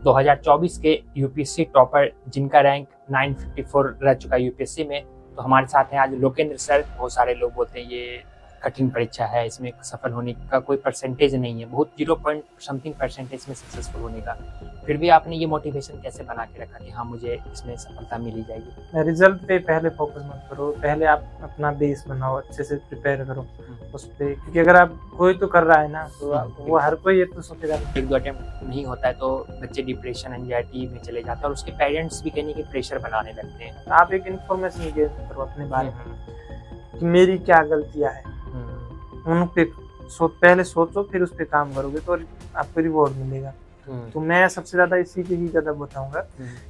2024 के UPSC topper जिनका rank 954 रह चुका है यूपीएससी में, तो हमारे साथ हैं आज लोकेंद्र सर। बहुत सारे लोग बोलते हैं ये कठिन परीक्षा है, इसमें सफल होने का कोई परसेंटेज नहीं है, बहुत 0 पॉइंट समथिंग परसेंटेज में सक्सेसफुल होने का। फिर भी आपने ये मोटिवेशन कैसे बना के रखा कि हाँ मुझे इसमें सफलता मिल ही जाएगी? रिजल्ट पे पहले फोकस मत करो, पहले आप अपना बेस बनाओ, अच्छे से प्रिपेयर करो उस पे, क्योंकि अगर आप कोई तो कर रहा है ना तो वो हर कोई ये तो सोचेगा। 1-2 अटेम्प्ट नहीं होता है तो बच्चे डिप्रेशन एंजाइटी में चले जाते हैं और उसके पेरेंट्स भी कहने की प्रेशर बनाने लगते हैं। आप एक इन्फॉर्मेशन गेन करो अपने बारे में कि मेरी क्या गलतियां हैं, उन पे पहले सोचो, फिर उस पे काम करोगे तो आपको रिवॉर्ड मिलेगा। तो मैं सबसे ज्यादा इसी के ही ज्यादा बताऊंगा,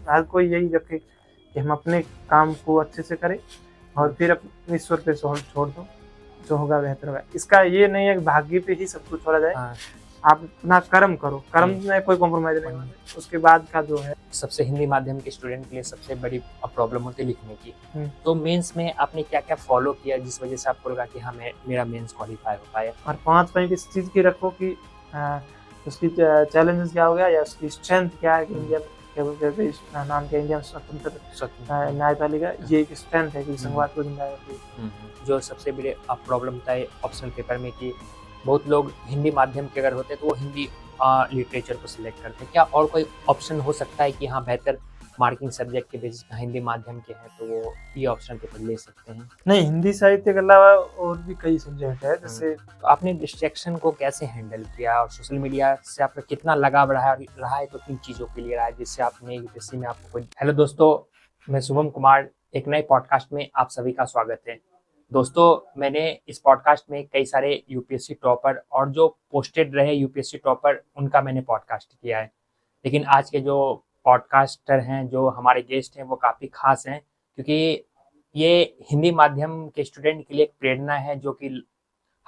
हर कोई यही रखे कि हम अपने काम को अच्छे से करें और फिर अपने ईश्वर पे छोड़ दो, जो होगा बेहतर होगा। इसका ये नहीं है कि भाग्य पे ही सब कुछ छोड़ा जाए। आप अपना कर्म करो, कर्म में कोई कॉम्प्रोमाइज नहीं होना। उसके बाद का जो है, सबसे हिंदी माध्यम के स्टूडेंट के लिए सबसे बड़ी प्रॉब्लम होती है लिखने की। तो मेंस में आपने क्या क्या फॉलो किया जिस वजह से आपको लगा कि हाँ मेरा मेंस क्वालिफाई हो पाया? और 5 पॉइंट इस चीज की रखो कि उसकी चैलेंजेस क्या हो गया या उसकी स्ट्रेंथ क्या है कि इंडिया नाम के इंडियन स्वतंत्र न्यायपालिका ये एक स्ट्रेंथ है कि संवाद को जिंदा रखती। जो सबसे बड़े प्रॉब्लम था ऑप्शनल पेपर में कि बहुत लोग हिंदी माध्यम के अगर होते तो वो हिंदी लिटरेचर को सिलेक्ट करते हैं। क्या और कोई ऑप्शन हो सकता है कि हाँ बेहतर मार्किंग सब्जेक्ट के बेसिस पे हिंदी माध्यम के हैं तो वो ये ऑप्शन पेपर ले सकते हैं? नहीं, हिंदी साहित्य के अलावा और भी कई सब्जेक्ट है जैसे। तो आपने डिस्ट्रैक्शन को कैसे हैंडल किया और सोशल मीडिया से आपका कितना लगाव रहा है तो किन चीज़ों के लिए रहा है जिससे आपने यूपीएससी में आपको कोई... हेलो दोस्तों, मैं शुभम कुमार, एक नए पॉडकास्ट में आप सभी का स्वागत है। दोस्तों, मैंने इस पॉडकास्ट में कई सारे यूपीएससी टॉपर और जो पोस्टेड रहे यूपीएससी टॉपर उनका मैंने पॉडकास्ट किया है, लेकिन आज के जो पॉडकास्टर हैं, जो हमारे गेस्ट हैं, वो काफ़ी खास हैं क्योंकि ये हिंदी माध्यम के स्टूडेंट के लिए एक प्रेरणा है जो कि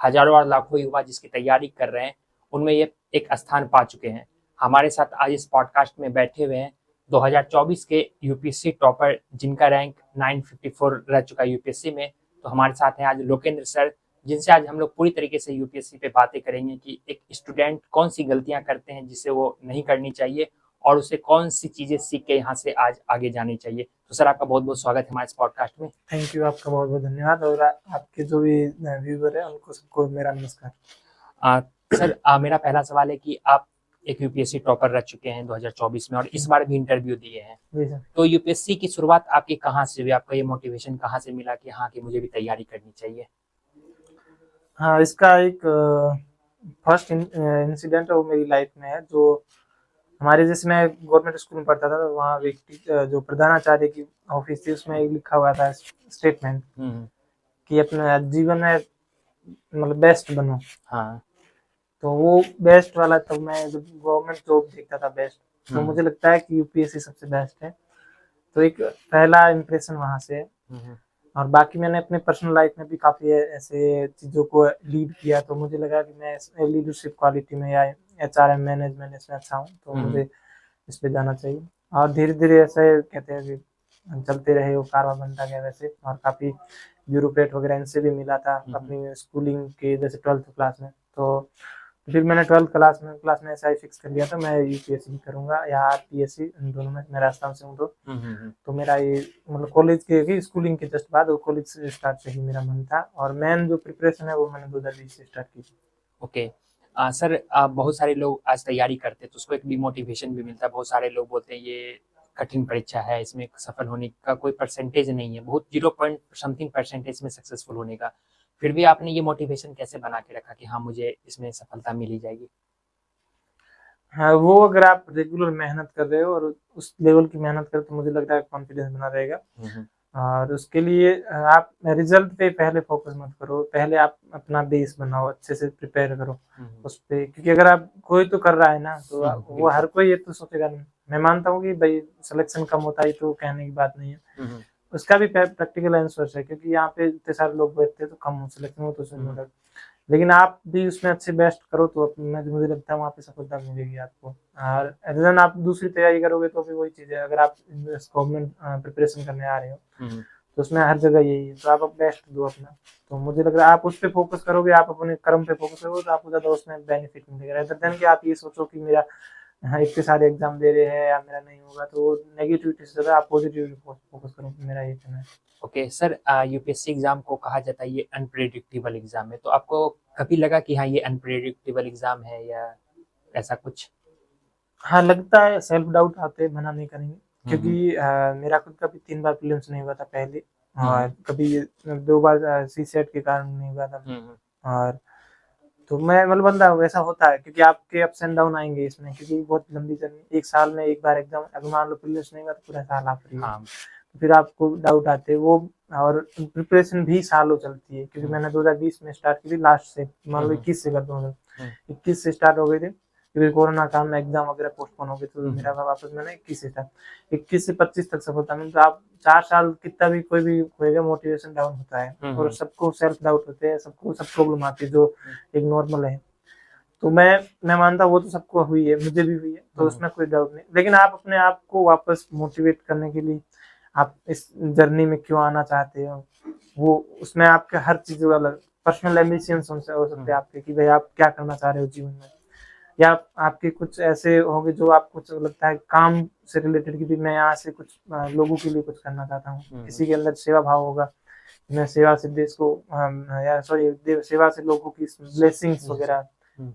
हजारों और लाखों युवा जिसकी तैयारी कर रहे हैं उनमें ये एक स्थान पा चुके हैं। हमारे साथ आज इस पॉडकास्ट में बैठे हुए हैं 2024 के यूपीएससी टॉपर जिनका रैंक 954 रह चुका है यूपीएससी में, तो हमारे साथ हैं आज लोकेंद्र सर, जिनसे आज हम लोग पूरी तरीके से यूपीएससी पे बातें करेंगे कि एक स्टूडेंट कौन सी गलतियां करते हैं जिसे वो नहीं करनी चाहिए और उसे कौन सी चीजें सीख के यहाँ से आज आगे जानी चाहिए। तो सर, आपका बहुत बहुत स्वागत है हमारे इस पॉडकास्ट में। थैंक यू, आपका बहुत बहुत धन्यवाद और आपके जो भी व्यूअर है उनको सबको मेरा नमस्कार। सर, मेरा पहला सवाल है कि आप एक यूपीएससी टॉपर रह चुके हैं 2024 में और इस बार भी इंटरव्यू दिए हैं, तो यूपीएससी की शुरुआत आपकी कहाँ से हुई? आपका ये मोटिवेशन कहाँ से मिला कि हाँ कि मुझे भी तैयारी करनी चाहिए? हाँ, इसका एक फर्स्ट इंसिडेंट है वो मेरी लाइफ में है। जो हमारे जैसे मैं गवर्नमेंट स्कूल में पढ़ता था तो वहाँ एक जो प्रधानाचार्य की ऑफिस थी उसमें एक लिखा हुआ था स्टेटमेंट कि अपने जीवन में मतलब बेस्ट बनो। हाँ, तो वो बेस्ट वाला, तब मैं जब गवर्नमेंट जॉब देखता था बेस्ट, तो मुझे लगता है कि यूपीएससी सबसे बेस्ट है। तो एक पहला इम्प्रेशन वहाँ से है। और बाकी मैंने अपने पर्सनल लाइफ में भी काफ़ी ऐसे चीज़ों को लीड किया, तो मुझे लगा कि मैं लीडरशिप क्वालिटी में या एचआरएम मैनेजमेंट इसमें अच्छा हूँ, तो मुझे इस पे जाना चाहिए। और धीरे धीरे ऐसे कहते हैं कि चलते रहे, वो कारवा बनता गया वैसे। और काफ़ी ब्यूरोक्रेट वगैरह इनसे भी मिला था अपनी स्कूलिंग के जैसे 12th क्लास में। तो फिर मैंने 12th क्लास में ऐसा ही फिक्स कर लिया था मैं यूपीएससी करूंगा या आरपीएससी, इन दोनों में मैं राजस्थान से हूँ। तो मेरा ये मतलब कॉलेज के स्कूलिंग के जस्ट बाद वो कॉलेज से स्टार्ट से ही मेरा मन था और मेन जो प्रिपरेशन है वो मैंने 2020 से स्टार्ट की थी। ओके सर, बहुत सारे लोग आज तैयारी करते हैं तो उसको एक डिमोटिवेशन भी मिलता है। बहुत सारे लोग बोलते हैं ये कठिन परीक्षा है, इसमें सफल होने का कोई परसेंटेज नहीं है, बहुत 0 पॉइंट समथिंग परसेंटेज में सक्सेसफुल होने का। फिर भी आपने ये मोटिवेशन कैसे बना के रखा कि हाँ मुझे इसमें सफलता मिल ही जाएगी? हाँ, वो अगर आप रेगुलर मेहनत कर रहे हो और उस लेवल की मेहनत कर तो मुझे लगता है कॉन्फिडेंस बना रहेगा। और उसके लिए आप रिजल्ट पे पहले फोकस मत करो, पहले आप अपना बेस बनाओ, अच्छे से प्रिपेयर करो उस पे, क्योंकि अगर आप कोई तो कर रहा है ना तो वो हर कोई ये तो सोचेगा नहीं। मैं मानता हूँ कि भाई सिलेक्शन कम होता है तो कहने की बात नहीं है, उसका भी प्रैक्टिकल आंसर है, क्योंकि यहाँ पे इतने सारे लोग बैठते हैं तो कम सिलेक्शन हो तो लेकिन आप भी उसमें अच्छे बेस्ट करो तो मुझे लगता है वहाँ पे सफलता मिलेगी आपको। और रीजन आप दूसरी तैयारी करोगे तो भी वही चीज़ है। अगर आप गवर्नमेंट प्रिपरेशन करने आ रहे हो तो उसमें हर जगह यही है, तो आप बेस्ट दो अपना। तो मुझे लग रहा है आप उस पर फोकस करोगे, आप अपने कर्म पे फोकस करोगे तो आपको ज़्यादा उसमें बेनिफिट मिलेगा, रेदर देन कि आप ये सोचो कि मेरा हाँ इतने सारे एग्जाम दे रहे हैं या मेरा नहीं होगा, तो नेगेटिविटी से ज़्यादा आप पॉजिटिविटी फोकस करो, मेरा ये कहना है। ओके सर, यूपीएससी एग्जाम को कहा जाता है ये अनप्रेडिक्टेबल एग्जाम है, तो आपको कभी लगा कि हाँ ये अनप्रेडिक्टेबल एग्जाम है या ऐसा कुछ? हाँ लगता है, सेल्फ डाउट आते हैं, मना नहीं करेंगे, क्योंकि मेरा खुद का भी 3 बार प्रीलिम्स नहीं हुआ था पहले, और कभी 2 बार सीसेट के कारण नहीं हुआ था। और तो मैं मतलब बंदा वैसा होता है, क्योंकि आपके अप्स एंड डाउन आएंगे इसमें, क्योंकि बहुत लंबी जर्नी, एक साल में एक बार एग्जाम, अगर मान लो प्रीलिम्स नहीं हुआ तो पूरा साल आप फ्री हो। हाँ तो फिर आपको डाउट आते हैं वो, और प्रिपरेशन भी सालों चलती है, क्योंकि मैंने 2020 में स्टार्ट की थी, लास्ट से मान लो 21 से कर दूंगा, 21 से स्टार्ट हो गए थे, क्योंकि कोरोना काल में एग्जाम वगैरह पोस्टपोन हो गए, तो मेरा वापस मैंने 21 से था, 21 से 25 तक सफलता मिली। तो आप 4 साल कितना भी कोई भी होएगा, मोटिवेशन डाउन होता है, और सबको सेल्फ डाउट होते हैं, सबको सब प्रॉब्लम आती है, जो एक नॉर्मल है। तो मैं मानता वो तो सबको हुई है, मुझे भी हुई है, तो उसमें कोई डाउट नहीं। लेकिन आप अपने आप को वापस मोटिवेट करने के लिए आप इस जर्नी में क्यों आना चाहते हो, वो उसमें आपके हर चीज अलग पर्सनल एम्बिशंस हो सकते हैं आपके, कि भाई आप क्या करना चाह रहे हो जीवन में, या आपके कुछ ऐसे होंगे जो आपको लगता है काम से रिलेटेड, की भी मैं यहाँ से कुछ लोगों के लिए कुछ करना चाहता हूँ, किसी के अंदर सेवा भाव होगा, मैं सेवा से देश को या सॉरी सेवा से लोगों की ब्लेसिंग्स वगैरह,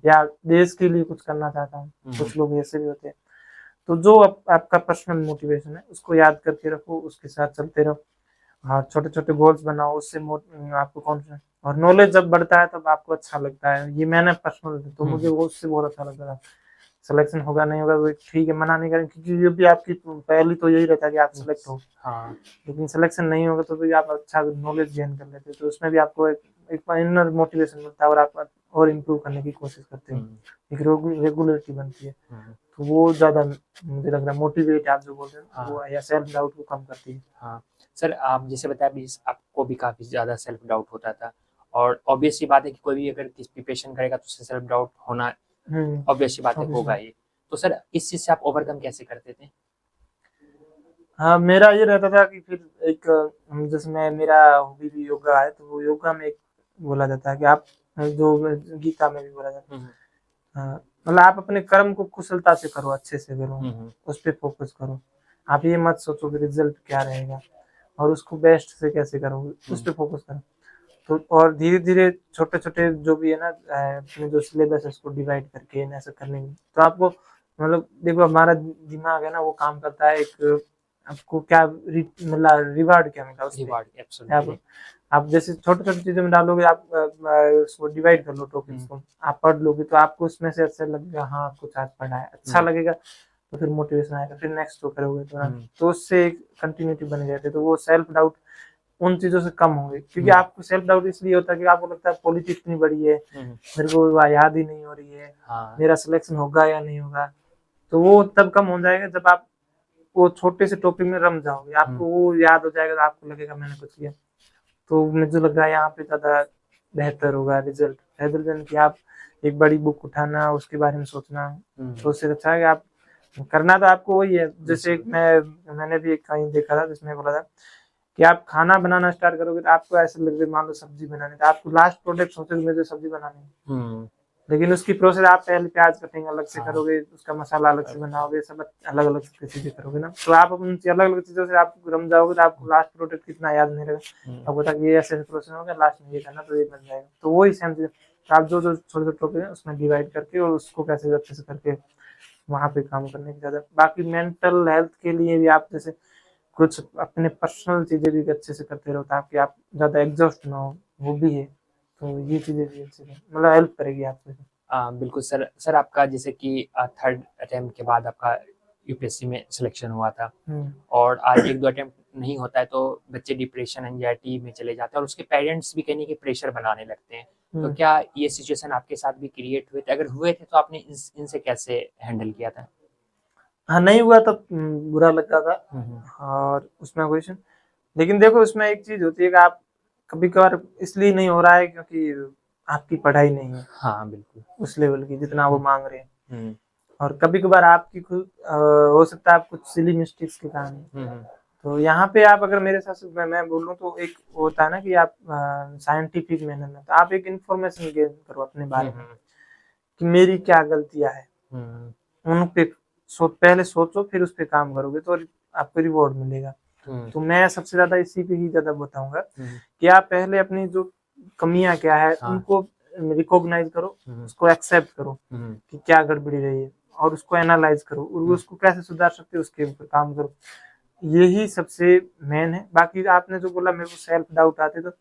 या देश के लिए कुछ करना चाहता हूँ, कुछ लोग ऐसे भी होते हैं। तो जो आपका पर्सनल मोटिवेशन है उसको याद करके रखो, उसके साथ चलते रहो, हाँ छोटे छोटे गोल्स बनाओ, उससे आपको कॉन्फिडेंस और नॉलेज जब बढ़ता है तब आपको अच्छा लगता है। ये मैंने पर्सनल, तो मुझे वो उससे बहुत अच्छा लगता था। सिलेक्शन होगा नहीं होगा वो ठीक है, मना नहीं करें, क्योंकि ये भी आपकी पहली तो यही रहता है कि आप सिलेक्ट हो, हाँ लेकिन सिलेक्शन नहीं होगा तो भी आप अच्छा नॉलेज गेन कर लेते हो, तो उसमें भी आपको एक इनर मोटिवेशन मिलता है, और आप और इम्प्रूव करने की कोशिश करते हो, एक रेगुलरिटी बनती है। तो वो ज्यादा मुझे लग रहा है मोटिवेट आप जो बोल रहे हो वो, या सेल्फ डाउट को कम करती है। हाँ सर, आप जैसे बताया भी आपको भी काफ़ी ज़्यादा सेल्फ डाउट होता था, और ऑब्वियस सी बात है कि कोई भी अगर किस प्रिपरेशन करेगा तो उससे सेल्फ डाउट होना ऑब्वियस सी बात है, होगा ही। तो सर इस चीज़ से आप ओवरकम कैसे करते थे? हाँ मेरा ये रहता था कि फिर एक जैसे मेरा हॉबी भी योगा है, तो वो योगा में एक बोला जाता है कि आप जो गीता में भी बोला जाता है, मतलब आप अपने कर्म को कुशलता से करो, अच्छे से करो, उस पर फोकस करो, आप ये मत सोचो कि रिजल्ट क्या रहेगा, और उसको बेस्ट से कैसे करोगे, उस पर फोकस करो। तो और धीरे धीरे छोटे छोटे जो भी है ना, अपने जो सिलेबस है उसको डिवाइड करके ऐसा करने में, तो आपको मतलब देखो हमारा दिमाग है ना, वो काम करता है, एक आपको क्या मतलब रिवार्ड क्या मिला उससे, आप जैसे छोटे छोटे चीजों में डालोगे, आप उसको डिवाइड कर लो टॉपिक्स को, आप पढ़ लोगे तो आपको उसमें से अच्छा लगेगा, हाँ कुछ आज पढ़ा है अच्छा लगेगा, तो फिर मोटिवेशन आएगा, फिर नेक्स्ट जो करोगे तो उससे कंटिन्यूटी बनी रहती है, तो वो सेल्फ डाउट उन चीजों से कम होंगे, क्योंकि आपको सेल्फ डाउट इसलिए होता है कि आपको लगता है पॉलिटिक्स इतनी बड़ी है, मेरे को याद ही नहीं हो रही है, मेरा सिलेक्शन होगा या नहीं होगा, तो वो तब कम हो जाएगा जब आप वो छोटे से टॉपिक में रम जाओगे, आपको वो याद हो जाएगा, तो आपको लगेगा मैंने कुछ किया। तो मुझे लग रहा है यहाँ पे ज्यादा बेहतर होगा रिजल्ट, rather than कि आप एक बड़ी बुक उठाना उसके बारे में सोचना, तो उससे अच्छा है कि आप करना, तो आपको वही है। जैसे मैंने भी एक कहीं देखा था जिसमें बोला था कि आप खाना बनाना स्टार्ट करोगे तो आपको ऐसा लगेगा, मान लो सब्जी बनाने, तो आपको लास्ट प्रोडक्ट सोचोगे मुझे सब्जी बनानी, लेकिन उसकी प्रोसेस आप पहले प्याज कटिंग अलग से करोगे, उसका मसाला अलग से बनाओगे, सब अलग अलग चीजें करोगे ना, तो आप उन अलग अलग चीजों से आप रम जाओगे, तो आपको लास्ट प्रोडक्ट कितना याद नहीं रहेगा, अब बता ये ऐसे प्रोसेस होगा, लास्ट में ये करना तो ये बन जाएगा। तो वही सेम चीज आप जो जो छोटे छोटे टॉपिक है उसमें डिवाइड करके और उसको कैसे अच्छे से करके वहां पे काम करने की ज्यादा। बाकी मेंटल हेल्थ के लिए भी आप जैसे कुछ अपने पर्सनल चीजें भी अच्छे से करते रहो, ताकि आप ज्यादा एग्जॉस्ट ना हो, वो भी है। तो ये चीजें भी अच्छे से मतलब हेल्प करेगी आपको। बिल्कुल सर। सर आपका जैसे कि थर्ड अटेम्प्ट के बाद आपका यूपीएससी में सिलेक्शन हुआ था, और आज एक दो अटेम्प्ट नहीं होता है तो बच्चे डिप्रेशन एंजाइटी में चले जाते हैं, और उसके पेरेंट्स भी कहने की प्रेशर बनाने लगते हैं। तो क्या ये सिचुएशन आपके साथ भी क्रिएट हुए थे? अगर हुए थे तो आपने इनसे कैसे हैंडल किया था? हाँ नहीं हुआ तो बुरा लगता था, और उसमें क्वेश्चन, लेकिन देखो उसमें एक चीज होती है कि आप कभी कभार इसलिए नहीं हो रहा है क्योंकि आपकी पढ़ाई नहीं है, हाँ बिल्कुल उस लेवल की जितना वो मांग रहे हैं, और कभी कभार आपकी खुद हो सकता है आप कुछ सिली मिस्टेक्स के कारण। तो यहाँ पे आप अगर मेरे साथ मैं बोलूँ तो एक होता है ना कि आप साइंटिफिक मैनर में, तो आप एक इंफॉर्मेशन गेन करो अपने बारे में कि मेरी क्या गलतियां है, उन पे पहले सोचो, फिर उस पे काम करोगे तो आपको रिवॉर्ड मिलेगा। तो मैं सबसे ज्यादा इसी पे ही ज्यादा बताऊंगा कि आप पहले अपनी जो कमियां क्या है उनको रिकॉग्नाइज करो, उसको एक्सेप्ट करो कि क्या गड़बड़ी रही है, और उसको एनालाइज करो और उसको कैसे सुधार सकते हो उसके ऊपर काम करो। यही सबसे मेन है। बाकी आपने जो बोला मेरे को सेल्फ डाउट आते, तो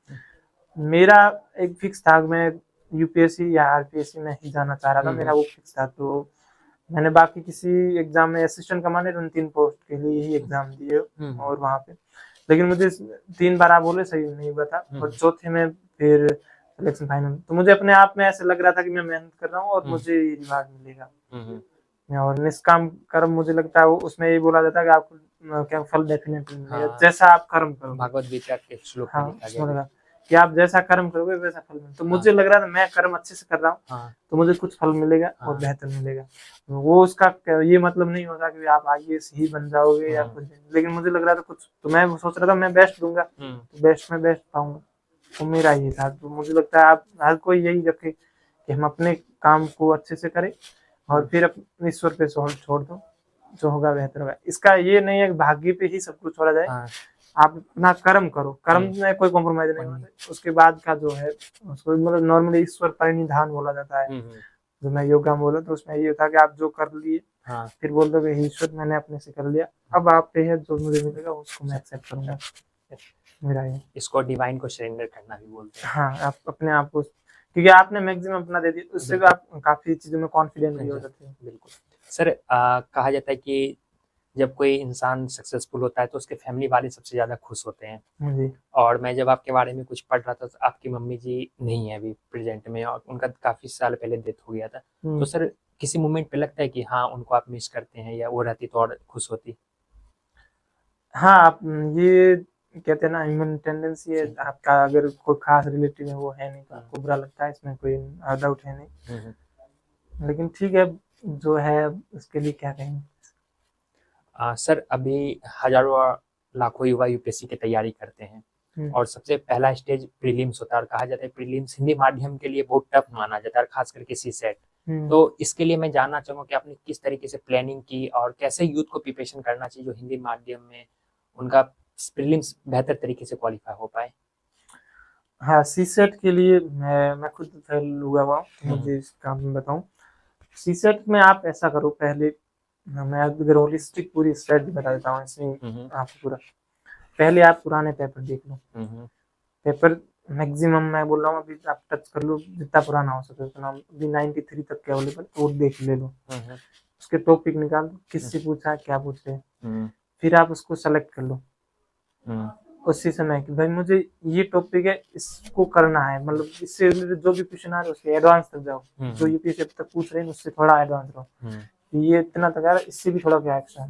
मेरा एक फिक्स था, मैं यूपीएससी या आरपीएससी में ही जाना चाह रहा था, मेरा वो फिक्स था। तो मैंने बाकी किसी एग्जाम में असिस्टेंट कमांडेंट उन 3 पोस्ट के लिए ही एग्जाम दिए और वहां पे, लेकिन मुझे 3 बार आप बोले सही नहीं हुआ था, और चौथे में फिर सिलेक्शन फाइनल। तो मुझे अपने आप में ऐसे लग रहा था कि मैं मेहनत कर रहा हूँ और मुझे रिवार्ड मिलेगा। और निष्काम कर्म, मुझे लगता है उसमें ये बोला जाता है कि आपको क्या फल डेफिनेटली मिलेगा, जैसा आप कर्म करो। भगवद गीता के श्लोक में लिखा गया कि आप जैसा कर्म करोगे वैसा फल मिलेगा। तो मुझे लग रहा था मैं कर्म अच्छे से कर रहा हूँ, तो मुझे कुछ फल मिलेगा और बेहतर मिलेगा। वो उसका ये मतलब नहीं होता कि आप आईएएस ही बन जाओगे या कुछ, लेकिन मुझे लग रहा था कुछ, तो मैं सोच रहा था मैं बेस्ट दूंगा, तो बेस्ट में बेस्ट पाऊंगा। तो मेरा ये था। तो मुझे लगता है आप हर कोई यही रखे कि हम अपने काम को अच्छे से करें और फिर अपने ईश्वर पे छोड़ दो, जो होगा बेहतर होगा। इसका ये नहीं है कि भाग्य पे ही सब कुछ छोड़ा जाए। आप अपना कर्म करो, कर्म में कोई कॉम्प्रोमाइज नहीं होता। उसके बाद का जो है उसको मतलब नॉर्मली ईश्वर परिनिधान बोला जाता है। जो मैं योगा में बोला तो उसमें ये था कि आप जो कर लिए फिर बोल दो कि ईश्वर मैंने अपने से कर लिया, अब आप पे है, जो मुझे मिलेगा उसको मैं एक्सेप्ट करूंगा। मेरा ये, इसको डिवाइन को सरेंडर करना भी बोलते हैं। हाँ, आप अपने आप को, क्योंकि आपने मैक्सिमम अपना दे दिया, उससे भी आप काफी चीजों में कॉन्फिडेंट भी हो जाते हैं। बिल्कुल सर, कहा जाता है कि जब कोई इंसान सक्सेसफुल होता है तो उसके फैमिली वाले सबसे ज्यादा खुश होते हैं जी। और मैं जब आपके बारे में कुछ पढ़ रहा था तो आपकी मम्मी जी नहीं है अभी प्रेजेंट में और उनका काफी साल पहले डेथ हो गया था। तो सर किसी मोमेंट पे लगता है कि हाँ उनको आप मिस करते हैं या वो रहती तो और खुश होती? हाँ, आप ये कहते हैं ना ह्यूमन टेंडेंसी है आपका, अगर कोई खास रिलेटिव है वो है नहीं तो आपको बुरा लगता है, इसमें कोई डाउट है नहीं। लेकिन ठीक है, जो है उसके लिए क्या कहेंगे। सर अभी हजारों लाखों युवा यूपीएससी की तैयारी करते हैं और सबसे पहला स्टेज प्रीलिम्स होता है और कहा जाता है प्रीलिम्स हिंदी माध्यम के लिए बहुत टफ माना जाता है, खास करके सीसेट। तो इसके लिए मैं जानना चाहूंगा कि आपने किस तरीके से प्लानिंग की और कैसे यूथ को प्रिपरेशन करना चाहिए जो हिंदी माध्यम में उनका प्रीलिम्स बेहतर तरीके से क्वालिफाई हो पाए। हाँ, सीसेट के लिए मैं खुद फेल हुआ हुआ, मुझे इस काम में बताऊं। सीसेट में आप ऐसा करो, पहले मैं अगर होलिस्टिक पूरी स्ट्रेटजी बता देता हूँ इसमें आपको पूरा। पहले आप पुराने पेपर देख लो, पेपर मैक्सिमम मैं बोल रहा हूँ अभी आप टच कर लो, जितना पुराना हो सके उतना। अभी 93 तक के अवेलेबल, वो देख ले लो। उसके टॉपिक निकाल दो, किससे पूछा क्या पूछ रहे, फिर आप उसको सेलेक्ट कर लो उसी समय कि भाई मुझे ये टॉपिक है, इसको करना है, मतलब इससे रिलेटेड जो भी क्वेश्चन आ रहे हैं उसके एडवांस तक जाओ। जो यूपीएससी अब तक पूछ रहे हैं उससे थोड़ा एडवांस रहो, ये इतना तक आ रहा है, इससे भी थोड़ा क्या एक्स्ट्रा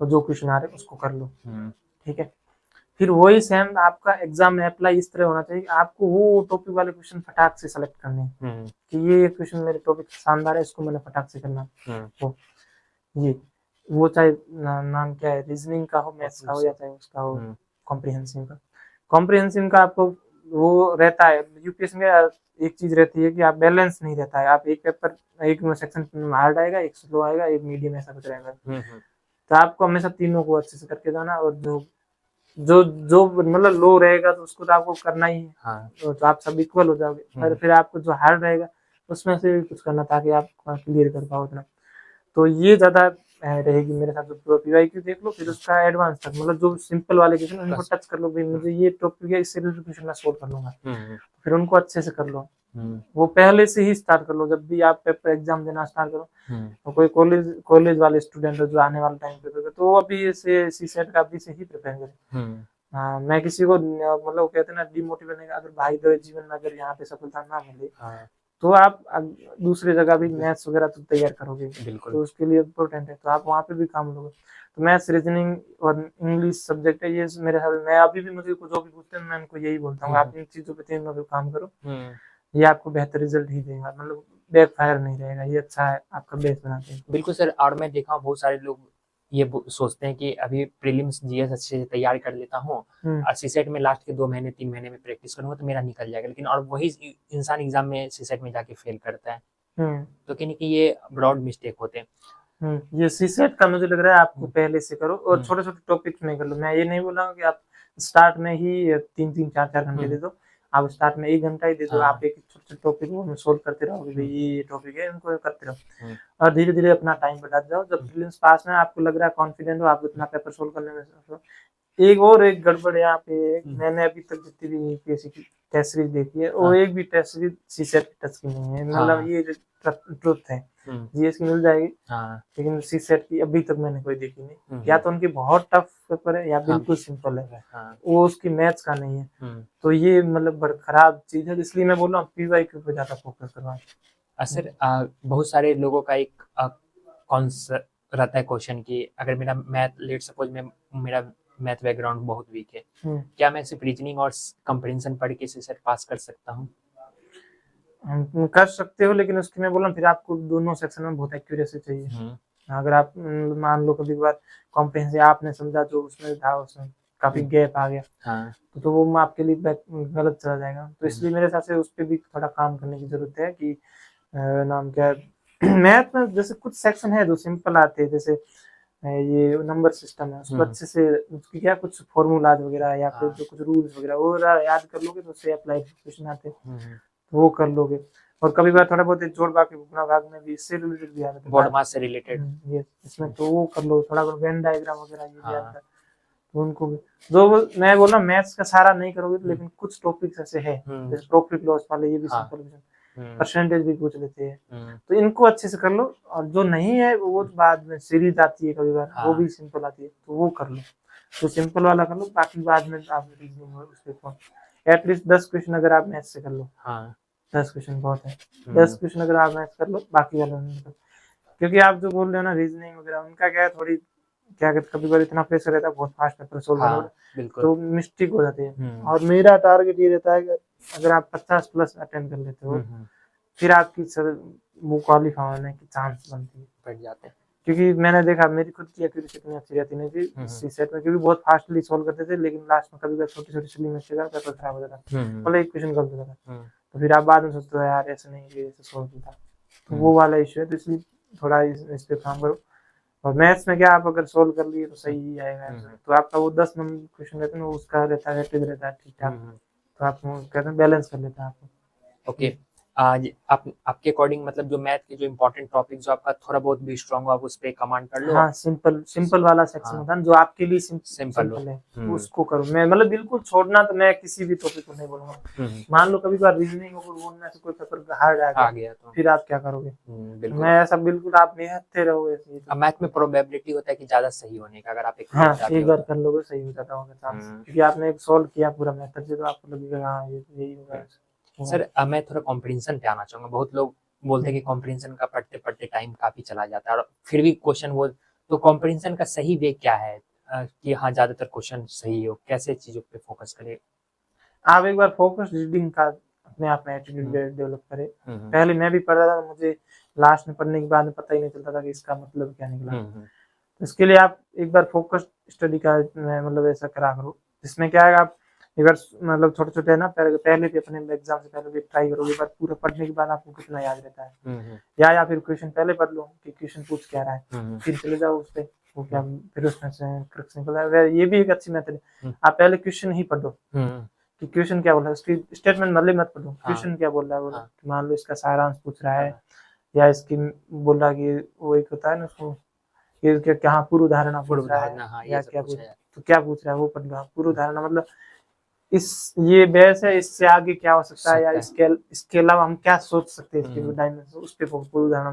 जो क्वेश्चन आ रहे हैं उसको कर लो। ठीक है, फिर वही सेम आपका एग्जाम में अप्लाई इस तरह होना चाहिए, आपको वो टॉपिक वाले क्वेश्चन फटाक से सेलेक्ट करने हैं कि ये क्वेश्चन मेरे टॉपिक शानदार है, इसको मैंने फटाक से करना। ये वो चाहे नाम क्या है, रीजनिंग का हो, मैथ्स का हो, या चाहे उसका हो कॉम्प्रिहेंसिव का। कॉम्प्रिहेंसिव का आपको वो रहता है यूपीएससी में, एक चीज रहती है कि आप बैलेंस नहीं रहता है, आप एक पेपर एक सेक्शन हार्ड आएगा, एक स्लो आएगा, एक मीडियम, ऐसा कुछ रहेगा। तो आपको हमेशा तीनों को अच्छे से करके जाना, और जो जो जो मतलब लो रहेगा तो उसको तो आपको करना ही है। तो आप सब इक्वल हो जाओगे, फिर आपको जो हार्ड रहेगा उसमें से भी कुछ करना ताकि आप क्लियर कर पाओ उतना। तो ये ज्यादा रहेगी मेरे साथ। जो पीवाईक्यू देख लो, फिर उसका एडवांस तक, मतलब जो सिंपल वाले क्वेश्चन उनको टच कर लो, भाई मुझे ये टॉपिक है, इससे रिलेटेड क्वेश्चन मैं सोल्व कर लूंगा, फिर उनको अच्छे से कर लो। वो पहले से ही स्टार्ट कर लो, जब भी आप पेपर एग्जाम देना स्टार्ट करो। तो कोई कॉलेज वाले स्टूडेंट जो आने वाले टाइम पे, तो वो अभी से सीसेट का अभी से ही प्रिपेयर करें। हाँ, मैं किसी को मतलब कहते हैं ना डिमोटिवेट नहीं, अगर भाई दो जीवन में अगर यहाँ पे सफलता ना मिले तो आप दूसरी जगह भी मैथ्स वगैरह तो तैयार करोगे, तो उसके लिए इम्पोर्टेंट है, तो आप वहाँ पे भी काम लोगे। तो मैथ्स, रीजनिंग और इंग्लिश सब्जेक्ट है, ये मेरे ख्याल मैं अभी भी मुझे जो भी पूछते हैं मैं उनको यही बोलता हूँ, आप इन चीजों पे तीनों पे काम करो, ये आपको बेहतर रिजल्ट ही देगा, मतलब बैक फायर नहीं रहेगा, ये अच्छा है, आपका बेस बनाते हैं। बिल्कुल सर, और मैं देखा हूँ बहुत सारे लोग ये सोचते हैं कि अभी प्रीलिम्स जीएस अच्छे से तैयारी कर लेता हूँ और सीसेट में लास्ट के 2 महीने 3 महीने में प्रैक्टिस करूंगा तो मेरा निकल जाएगा, लेकिन और वही इंसान एग्जाम में सीसेट में जाके फेल करता है। तो कहीं कि ये ब्रॉड मिस्टेक होते हैं। ये सीसेट का मुझे लग रहा है आपको पहले से करो और छोटे छोटे टॉपिक्स में कर लो। मैं ये नहीं बोल रहा हूँ कि आप स्टार्ट में ही 3-3 4-4 घंटे दे दो। आप स्टार्ट में 1 घंटा ही दे दो। हाँ। आप एक छोटे छोटे टॉपिक वो सोल्व करते रहो कि भाई ये टॉपिक है, इनको करते रहो हम्म। और धीरे धीरे अपना टाइम बढ़ाते जाओ। जब प्रीलिम्स पास में आपको लग रहा है कॉन्फिडेंट हो, आप इतना पेपर सोल्व करने में। एक गड़बड़ यहाँ पे, मैंने अभी तक जितनी भी यूपीएससी की टेस्ट सीरीज देखी है वो एक भी टेस्ट सीरीज सीसेट टच की नहीं है। मतलब ये ट्रुथ है। जीएस की मिल जाएगी लेकिन सीसेट की अभी तक मैंने कोई देखी नहीं। या तो उनकी बहुत टफ पेपर है या बिल्कुल सिंपल है, वो उसकी मैथ्स का नहीं है। तो ये मतलब बड़ी खराब चीज है, इसलिए मैं बोल रहा हूँ पीवाईक्यू पे ज्यादा फोकस करवाएं। सर बहुत सारे लोगों का एक कॉन्सेप्ट रहता है क्वेश्चन की, अगर मेरा मैथ लेट सपोज मेरा मैथ बैकग्राउंड बहुत वीक है, क्या मैं सिर्फ रीजनिंग और कंप्रीहेंशन पढ़ के सीसेट पास कर सकता हूँ? कर सकते हो, लेकिन उसकी मैं बोल रहा हूँ फिर आपको दोनों सेक्शन में बहुत एक्यूरेसी चाहिए। अगर आप मान लो कभी बार कॉम्प्रिहेंशन आपने समझा जो उसमें था उसमें काफी गैप आ गया, तो वो आपके लिए गलत चला जाएगा। तो इसलिए मेरे हिसाब से उस पर भी थोड़ा काम करने की जरूरत है कि नाम क्या है मैथ में जैसे कुछ सेक्शन है जो सिंपल आते हैं, जैसे ये नंबर सिस्टम है उसको अच्छे से उसकी क्या कुछ फॉर्मूलाज वगैरह या फिर जो कुछ रूल्स वगैरह वो याद कर लोगे तो उससे अप्लाई क्वेश्चन आते हैं वो कर लोगे। और कभी बार थोड़ा बहुत जोड़ बाकी गुणा भाग में भी इससे रिलेटेड भी आता है, बॉड मास से रिलेटेड ये इसमें तो वो कर लो। थोड़ा बहुत वेन डायग्राम वगैरह ये भी आता है तो उनको भी जो मैं बोल रहा हूँ मैथ्स का सारा नहीं करोगे लेकिन कुछ टॉपिक्स ऐसे है जैसे प्रॉफिट लॉस वाले, ये भी सिंपल परसेंटेज भी पूछ लेते हैं, तो इनको अच्छे से कर लो। और जो नहीं है वो बाद में सीरीज आती है कभी बार, वो भी सिंपल आती है तो वो कर लो। तो सिंपल वाला कर लो, बाकी बाद में आप रीजनिंग उस पे एटलीस्ट 10 क्वेश्चन अगर आप मैथ्स से कर लो, 10 क्वेश्चन बहुत है। 10 क्वेश्चन अगर आप मैथ्स कर लो बाकी वाला नहीं कर, क्योंकि आप जो बोल रहे हो ना रीजनिंग वगैरह उनका क्या है थोड़ी क्या कहते कभी बार इतना प्रेशर रहता है बहुत फास्ट पेपर सोल्व करना तो मिस्टेक हो जाती है। और मेरा टारगेट ये रहता है कि अगर आप 50+ अटेंड कर लेते हो फिर आपकी सर वो क्वालिफाई होने की चांस बनती है, बढ़ जाते हैं। क्योंकि मैंने देखा मेरी खुद की एक्यूरेसी इतनी अच्छी रहती नहीं थी सीसेट में, क्योंकि बहुत फास्टली सोल्व करते थे लेकिन लास्ट में कभी छोटी छोटी सिली मिस्टेक का पेपर खराब हो जाता, मतलब एक क्वेश्चन गलत हो जाता तो फिर आप बाद में सोचते हो यार ऐसे नहीं ये ऐसे सोल्व होता, तो वो वाला इशू है। तो इसलिए थोड़ा इस पे काम करो। और मैथ्स में क्या आप अगर सोल्व कर लिए तो सही ही आएगा, तो आपका वो 10 नंबर क्वेश्चन रहता है उसका रहता है रहता है ठीक ठाक, तो आप कहते हैं बैलेंस कर लेते हैं आपको। ओके आज आपके अकॉर्डिंग मतलब जो मैथ के जो इंपॉर्टेंट टॉपिक जो आपका थोड़ा बहुत भी स्ट्रांग हो आप उस पे कमांड कर लो। हाँ सिंपल वाला सेक्शन होता है जो आपके लिए सिंपल है उसको करो। मैं मतलब बिल्कुल छोड़ना तो मैं किसी भी टॉपिक को नहीं बोलूंगा। मान लो कभी बार रीजनिंग हो बोलने से कोई पेपर हार्ड आ गया तो फिर आप क्या करोगे? मैं ऐसा बिल्कुल आप निहत्ते रहोगे। अब मैथ में प्रोबेबिलिटी होता है कि ज्यादा सही होने का, अगर आप एक बार कर लोगे सही हो जाता होगा चांस, क्योंकि आपने एक सॉल्व किया पूरा मेथड से तो आपको लगेगा हाँ यही होगा। सर मैं थोड़ा कॉम्प्रिहेंशन पे आना चाहूंगा। बहुत लोग बोलते हैं कि कॉम्प्रिहेंशन का पढ़ते पढ़ते टाइम काफी चला जाता है और फिर भी क्वेश्चन वो, तो कॉम्प्रिहेंशन का सही वे क्या है कि हाँ ज्यादातर क्वेश्चन सही हो, कैसे चीजों पे फोकस करें? आप एक बार फोकस रीडिंग का अपने आप में एटीट्यूड डेवलप करें। पहले मैं भी पढ़ रहा था, मुझे लास्ट में पढ़ने के बाद में पता ही नहीं चलता था कि इसका मतलब क्या निकला। तो इसके लिए आप एक बार फोकस स्टडी का मतलब ऐसा करा करो जिसमें क्या है आप एक बार मतलब छोटे छोटे है ना पहले भी अपने एग्जाम से पहले भी ट्राई करोगे, पर पूरा पढ़ने के बाद आपको कितना याद रहता है। या फिर क्वेश्चन पहले पढ़ लो कि क्वेश्चन पूछ क्या रहा है, फिर चले जाओ उस पे वो क्या फिर उसमें से क्रक्स निकला है। ये भी एक अच्छी मेथड है, आप पहले क्वेश्चन ही पढ़ो कि क्वेश्चन क्या बोल रहा है, उसकी स्टेटमेंट भले मत पढ़ो, क्वेश्चन क्या बोल रहा है। बोला मान लो इसका सारांश पूछ रहा है या इसकी बोल रहा कि वो एक होता है ना उसको ये क्या पूर्व धारणा पूछ रहा है या क्या पूछ रहा है, तो क्या पूछ रहा है वो पढ़ लो। पूर्व धारणा मतलब इस ये बेस है, इससे आगे क्या हो सकता है या इसके अलावा हम क्या सोच सकते हैं इसके डायमेंशन, उस पे पूर्व धारणा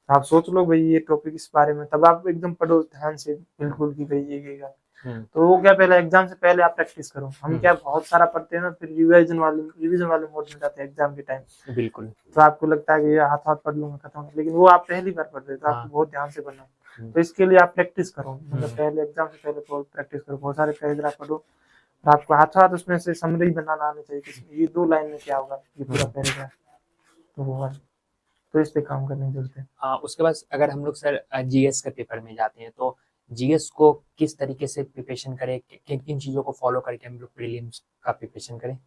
आप सोच लो भाई ये टॉपिक इस बारे में, तब आप एकदम पढ़ो ध्यान से बिल्कुल की भाई ये तो वो क्या पहले एग्जाम से पहले आप प्रैक्टिस करो। हम क्या बहुत सारा पढ़ते हैं ना फिर रिवीजन वाले मोड में जाते हैं एग्जाम के टाइम बिल्कुल, तो आपको लगता है कि हाथ हाथ पढ़ लूंगा खत्म, लेकिन वो आप पहली बार पढ़ रहे तो आपको बहुत ध्यान से पढ़ना। तो इसके लिए आप प्रैक्टिस करो, मतलब पहले एग्जाम से पहले प्रैक्टिस करो, बहुत सारे पैराग्राफ पढ़ो, आपको हाथ हाथ उसमें से समरी बनाना आना चाहिए ये 2 लाइन में क्या होगा ये पूरा पैराग्राफ, तो वो तो इस पे काम करने की जरूरत है। उसके बाद अगर हम लोग सर जीएस के पेपर में जाते हैं तो जीएस को किस तरीके से प्रिपरेशन करें, किन किन चीजों को फॉलो करके हम लोग प्रीलिम्स का प्रिपरेशन करें?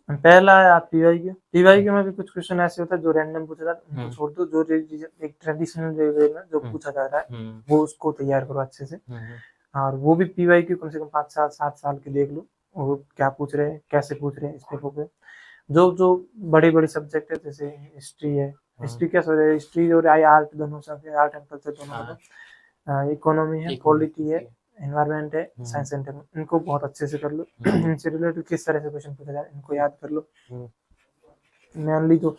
पहला है आप पीवाई के में भी कुछ क्वेश्चन ऐसे होता है जो रैंडम पूछा जाता है, उनको छोड़ दो। जो एक ट्रेडिशनल वे में जो पूछा जा रहा है वो उसको तैयार करो अच्छे से। और वो भी पीवाई कम से कम 5 साल 7 साल के देख लो, वो क्या पूछ रहे हैं, कैसे पूछ रहे हैं इस पेपर पे। जो जो बड़े बड़े सब्जेक्ट है जैसे हिस्ट्री है, हिस्ट्री क्या सॉरी हिस्ट्री और आर्ट दोनों सब, आर्ट एंड कल्चर दोनों, इकोनॉमी है, पॉलिटी है, एनवायरनमेंट है, साइंस एंड टेक्नोलॉजी, इनको बहुत अच्छे से कर लो। इनसे रिलेटेड किस तरह से क्वेश्चन पूछा जाए इनको याद कर लो। मेनली तो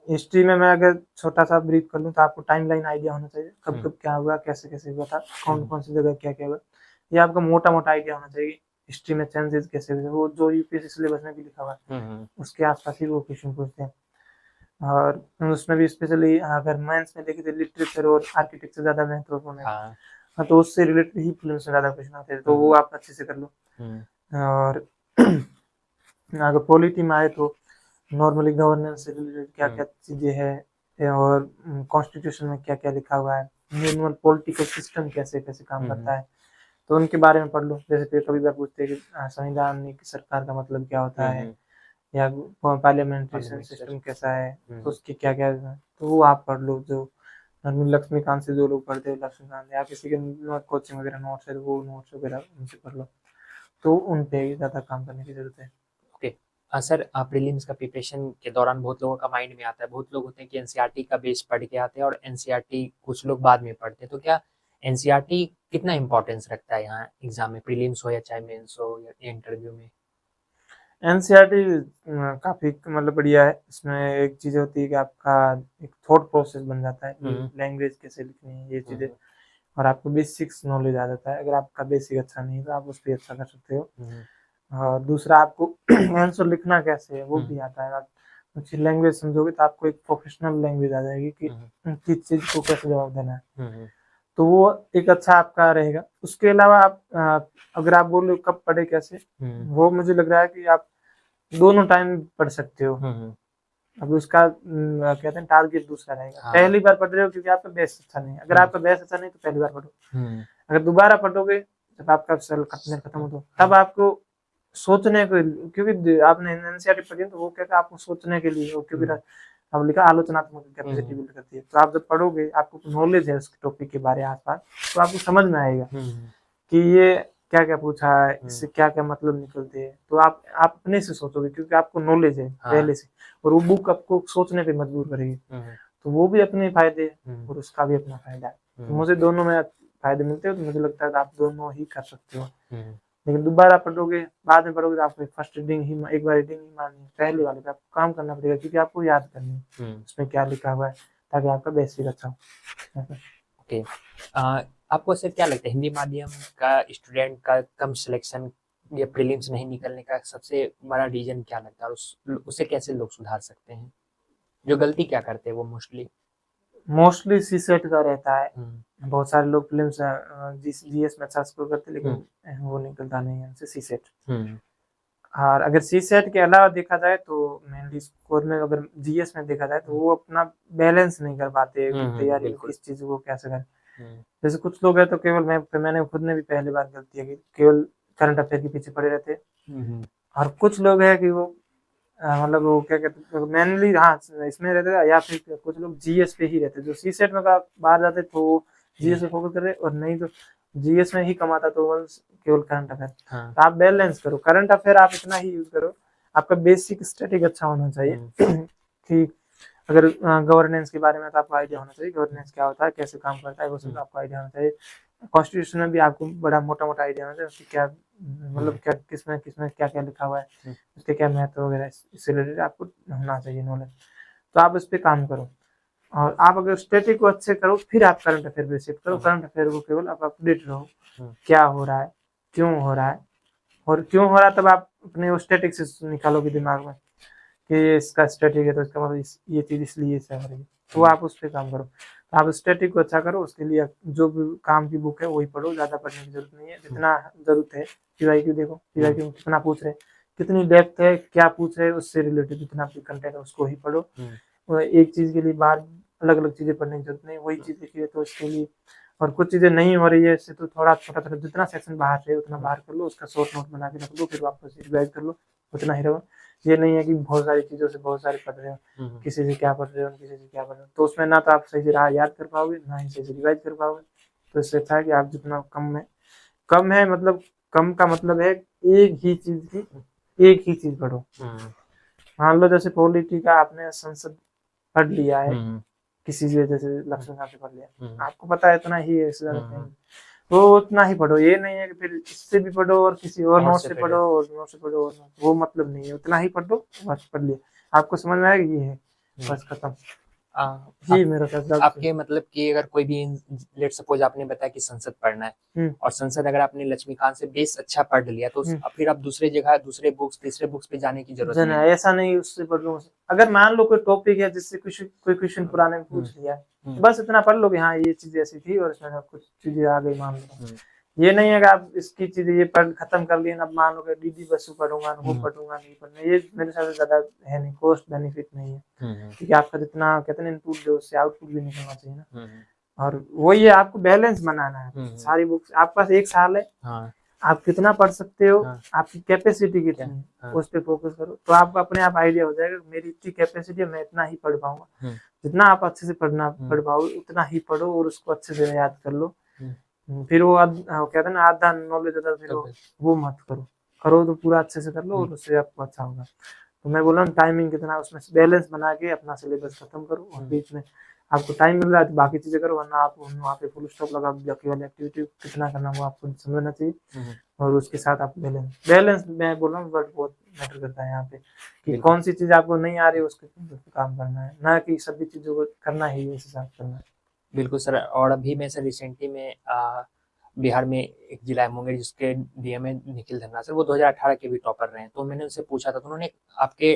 हिस्ट्री में मैं अगर छोटा सा ब्रीफ कर लूँ तो आपको टाइमलाइन आइडिया होना चाहिए, कब कब क्या हुआ, कैसे कैसे हुआ था, कौन कौन सी जगह क्या क्या हुआ, ये आपका मोटा मोटा आइडिया होना चाहिए। हिस्ट्री में चेंजेस कैसे हुए, वो जो यूपीएससी सिलेबस में भी लिखा हुआ है उसके आसपास ही वो क्वेश्चन पूछते हैं। और उसमें भी स्पेशली अगर मेंस में देखें तो लिटरेचर और आर्किटेक्चर ज्यादा महत्वपूर्ण है। हाँ, तो उससे रिलेटेड ही फिल्म से ज्यादा क्वेश्चन आते हैं, तो वो आप अच्छे से कर लो। और अगर पॉलिटी में आए तो नॉर्मली गवर्नेंस से रिलेटेड क्या क्या चीजें हैं और कॉन्स्टिट्यूशन में क्या क्या लिखा हुआ है, नॉर्मल पॉलिटिकल सिस्टम कैसे कैसे काम करता है, तो उनके बारे में पढ़ लो। जैसे कभी बार पूछते हैं कि संविधान की सरकार का मतलब क्या होता है, या पार्लियामेंट्री सिस्टम कैसा है, तो उसके क्या क्या, तो वो आप पढ़ लो। जो लक्ष्मीकांत से जो लोग पढ़ते हैं, लक्ष्मीकांत या किसी के कोचिंग वगैरह नोट्स है, वो नोट्स वगैरह उनसे पढ़ लो, तो उन पे ज्यादा काम करने की जरूरत है। ओके सर, प्रीलिम्स का प्रिपरेशन के दौरान बहुत लोगों का माइंड में आता है, बहुत लोग होते हैं कि एनसीईआरटी का बेस पढ़ के आते हैं और एनसीईआरटी कुछ लोग बाद में पढ़ते हैं, तो क्या एनसीईआरटी कितना इंपॉर्टेंस रखता है यहाँ एग्जाम में, प्रीलिम्स हो या चाहे मेंस हो या इंटरव्यू में? एनसीईआरटी काफी मतलब बढ़िया है। इसमें एक चीज होती है कि आपका एक थॉट प्रोसेस बन जाता है, लैंग्वेज कैसे लिखनी है, ये चीजें, और आपको बेसिक्स नॉलेज आ जाता है। अगर आपका बेसिक अच्छा नहीं है तो आप उस पर अच्छा कर सकते हो। और दूसरा आपको आंसर लिखना कैसे है वो भी आता है। आप अच्छी लैंग्वेज समझोगे तो आपको एक प्रोफेशनल लैंग्वेज आ जाएगी कि किस चीज को कैसे जवाब देना है, तो वो एक अच्छा आपका रहेगा। उसके अलावा आप अगर आप बोल रहे हो कब पढ़े कैसे, वो मुझे लग रहा है कि आप दोनों टाइम पढ़ सकते हो। अब उसका कहते हैं टारगेट दूसरा रहेगा। पहली बार पढ़ रहे हो क्योंकि आपका बेस अच्छा नहीं है, अगर आपका बेस अच्छा नहीं तो पहली बार पढ़ो। अगर दोबारा पढ़ोगे जब आपका सेल खत्म हो तो तब आपको सोचने को, क्योंकि आपने एनसीईआरटी पढ़ी तो वो कहता है आपको सोचने के लिए, क्योंकि अब लिखा आलोचनात्मक कैपेसिटी बिल्ड करती है, तो आप जब पढ़ोगे आपको नॉलेज है उस टॉपिक के बारे आसपास, तो आपको समझ में आएगा कि ये क्या क्या पूछा है, इससे क्या क्या मतलब निकलते हैं, तो आप अपने से सोचोगे क्योंकि आपको नॉलेज है पहले से, और वो बुक आपको सोचने पे मजबूर करेगी, तो वो भी अपने फायदे और उसका भी अपना फायदा है। तो मुझे दोनों में फायदे मिलते हैं, तो मुझे लगता है कि आप दोनों ही कर सकते हो। लेकिन दोबारा पढ़ोगे, बाद में पढ़ोगे तो आपको एक फर्स्ट रीडिंग ही, एक बार रीडिंग ही मारनी है, पहले वाले पे आपको काम करना पड़ेगा क्योंकि आपको याद करनी है उसमें क्या लिखा हुआ है, ताकि आपका बेसिक अच्छा हो। ओके, आपको सर क्या लगता है हिंदी माध्यम का स्टूडेंट का कम सिलेक्शन या प्रीलिम्स नहीं निकलने का सबसे बड़ा रीजन क्या लगता है, और उसे कैसे लोग सुधार सकते हैं, जो गलती क्या करते हैं वो मोस्टली सीसेट का रहता है। बहुत सारे लोग फिल्म्स जीएस में अच्छा स्कोर करते हैं लेकिन वो निकलता नहीं है उनसे सीसेट। और अगर सीसेट के अलावा देखा जाए तो मेनली स्कोर में अगर जीएस में देखा जाए तो वो अपना बैलेंस नहीं कर पाते तैयारी में, किस चीज को कैसे करें। जैसे कुछ लोग हैं तो केवल मैंने खुद ने भी पहली बार गलती है कि केवल करंट अफेयर के पीछे पड़े रहते हैं, और कुछ लोग हैं कि वो मतलब वो क्या कहते हैं मेनली, हाँ इसमें रहते हैं, या फिर कुछ लोग जीएस पे ही रहते हैं। जो सीसेट में बाहर जाते तो वो जीएस पे फोकस कर रहे, और नहीं तो जीएस में ही कमाता तो केवल करंट अफेयर। तो आप बैलेंस करो, करंट अफेयर आप इतना ही यूज करो, आपका बेसिक स्टैटिक अच्छा होना चाहिए कि अगर गवर्नेंस के बारे में तो आपको आइडिया होना चाहिए, गवर्नेंस क्या होता है, कैसे काम करता है, वो सब आपको आइडिया होना चाहिए। कॉन्स्टिट्यूशन में भी आपको बड़ा मोटा मोटा आइडिया होना चाहिए उसकी क्या मतलब क्या किसमें क्या क्या लिखा हुआ है, उसके क्या महत्व वगैरह, इससे रिलेटेड आपको होना चाहिए नॉलेज। तो आप उस पर काम करो, और आप अगर स्टैटिक को अच्छे करो फिर आप करंट अफेयर पे शिफ्ट करो। करंट अफेयर को केवल आप अपडेट रहो, क्या हो रहा है, क्यों हो रहा है, और क्यों हो रहा है तब आप अपने वो स्टैटिक से निकालोगे दिमाग में कि इसका स्टैटिक है तो इसका मतलब ये चीज इसलिए ऐसा हो रही है, तो आप उस पर काम करो। आप स्टैटिक को अच्छा करो, उसके लिए जो भी काम की बुक है वही पढ़ो, ज्यादा पढ़ने की जरूरत नहीं है। जितना जरूरत है पीवाईक्यू देखो, पीवाईक्यू कितना पूछ रहे, कितनी डेप्थ है, क्या पूछ रहे, उससे रिलेटेड जितना भी कंटेंट है उसको ही पढ़ो। एक चीज के लिए बाहर अलग अलग चीजें पढ़ने की जरूरत नहीं, वही चीज देखिए तो इसके लिए, और कुछ चीजें नहीं हो रही है इससे तो थोड़ा छोटा छोटा जितना सेक्शन बाहर है उतना बाहर कर लो, उसका शॉर्ट नोट बना के रख लो, फिर वापस रिवाइज कर लो, उतना ही रहो। ये नहीं है कि बहुत सारी चीजों से बहुत सारे पढ़ रहे हो, किसी से क्या पढ़ रहे हो, किसी से क्या पढ़ रहे हो, तो उसमें ना तो आप सही से राह याद कर पाओगे, ना ही सही से रिवाइज कर पाओगे। तो इससे अच्छा है कि आप जितना कम है मतलब, कम का मतलब है एक ही चीज पढ़ो। मान लो जैसे पॉलिटी का आपने संसद पढ़ लिया है, किसी भी वजह से लक्ष्मण से पढ़ लिया, आपको पता है इतना ही है, इससे ज्यादा नहीं। तो उतना ही पढ़ो, ये नहीं है कि फिर इससे भी पढ़ो और किसी और नोट से पढ़ो और नोट से पढ़ो, वो मतलब नहीं है। उतना ही पढ़ो, बस पढ़ लिया, आपको समझ में आएगा, ये है, बस खत्म। जी मेरा फैसला आपके मतलब कि अगर कोई भी लेट सपोज आपने बताया कि संसद पढ़ना है और संसद अगर आपने लक्ष्मीकांत से बेस अच्छा पढ़ लिया तो फिर आप दूसरे जगह दूसरे बुक्स तीसरे बुक्स पे जाने की जरूरत नहीं है। ऐसा नहीं उससे पढ़ लो। अगर मान लो कोई टॉपिक है जिससे कोई क्वेश्चन पुराने में पूछ लिया, बस इतना पढ़ लो कि हाँ ये चीज ऐसी थी और इसमें कुछ चीजें आ गई, मान लो। ये नहीं है कि आप इसकी चीजें ये पढ़ खत्म कर लिए, अब मान लो कि डीडी बसु पढ़ूंगा, वो पढ़ूंगा, नहीं पढ़ना, ये मेरे हिसाब से ज्यादा है नहीं, कॉस्ट बेनिफिट नहीं है, क्योंकि आपका जितना कहते हैं इनपुट दो उससे आउटपुट भी निकलना चाहिए ना। और वही है, आपको बैलेंस बनाना है। सारी बुक्स आपके पास 1 साल है, आप कितना पढ़ सकते हो, आपकी कैपेसिटी कितनी है, उस पर फोकस करो, तो आपको अपने आप आइडिया हो जाएगा मेरी इतनी कैपेसिटी है, मैं इतना ही पढ़ पाऊंगा। जितना आप अच्छे से पढ़ पाओगे उतना ही पढ़ो और उसको अच्छे से याद कर लो। फिर वो कहते हैं ना आधा नॉलेज होता है, फिर वो मत करो तो पूरा अच्छे से कर लो और उससे आपको अच्छा होगा। तो मैं बोला टाइमिंग कितना, उसमें बैलेंस बना के अपना सिलेबस खत्म करो और बीच में आपको टाइम मिल रहा है तो बाकी चीजें करो, वरना आप वहाँ पे फुल स्टॉप लगा, बाकी वाली एक्टिविटी कितना करना वो आपको समझना चाहिए। और उसके साथ आप बैलेंस मैं बोल रहा हूँ वर्ड बहुत मैटर करता है यहाँ पे, कि कौन सी चीज आपको नहीं आ रही है उसके काम करना है, ना कि सभी चीजों को करना ही इस हिसाब से करना है। बिल्कुल सर। और अभी मैं सर रिसेंटली में बिहार में एक जिला है मुंगेर जिसके डीएम है निखिल धन्ना सर, वो 2018 के भी टॉपर रहे हैं। तो मैंने उनसे पूछा था तो उन्होंने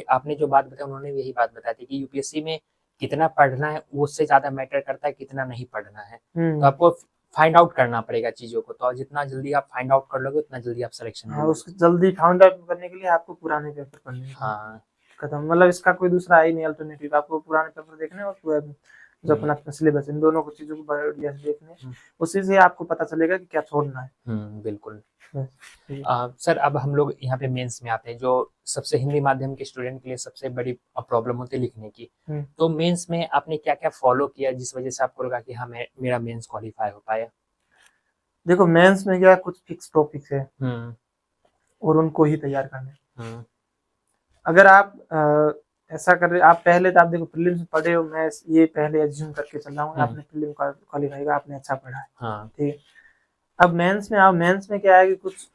आपने जो बात बताई उन्होंने यही बात बताई थी कि यूपीएससी में कितना पढ़ना है वो उससे ज्यादा मैटर करता है कितना नहीं पढ़ना है। तो आपको फाइंड आउट करना पड़ेगा चीजों को, तो जितना जल्दी आप फाइंड आउट कर लोगे उतना जल्दी आप सिलेक्शन हाँ, उसको जल्दी फाइंड आउट करने के लिए आपको पुराने पेपर पढ़ने। हाँ खत्म, मतलब इसका कोई दूसरा है ही नहीं अल्टरनेटिव, आपको पुराने पेपर देखने और जो अपना सिलेबस, इन दोनों को चीजों को बढ़िया से देखने, उसी से आपको पता चलेगा कि क्या छोड़ना है। बिल्कुल। सर अब हम लोग यहाँ पे मेंस में आते हैं, जो सबसे हिंदी माध्यम के स्टूडेंट के लिए सबसे बड़ी प्रॉब्लम होती है लिखने की। तो मेंस में आपने क्या क्या फॉलो किया जिस वजह से आपको लगा कि हाँ मेरा मेंस क्वालिफाई हो पाया? देखो मेंस में क्या कुछ फिक्स टॉपिक्स है और उनको ही तैयार करने। अगर आप ऐसा कर रहे, आप पहले तो आप देखो प्रीलिम्स पढ़े हो, मैं ये पहले एज्यूम करके चल रहा हूँ आपने प्रीलिम क्वालिफाई का आपने अच्छा पढ़ा है, ठीक है। अब मेंस में आओ, मेंस में क्या है कि कुछ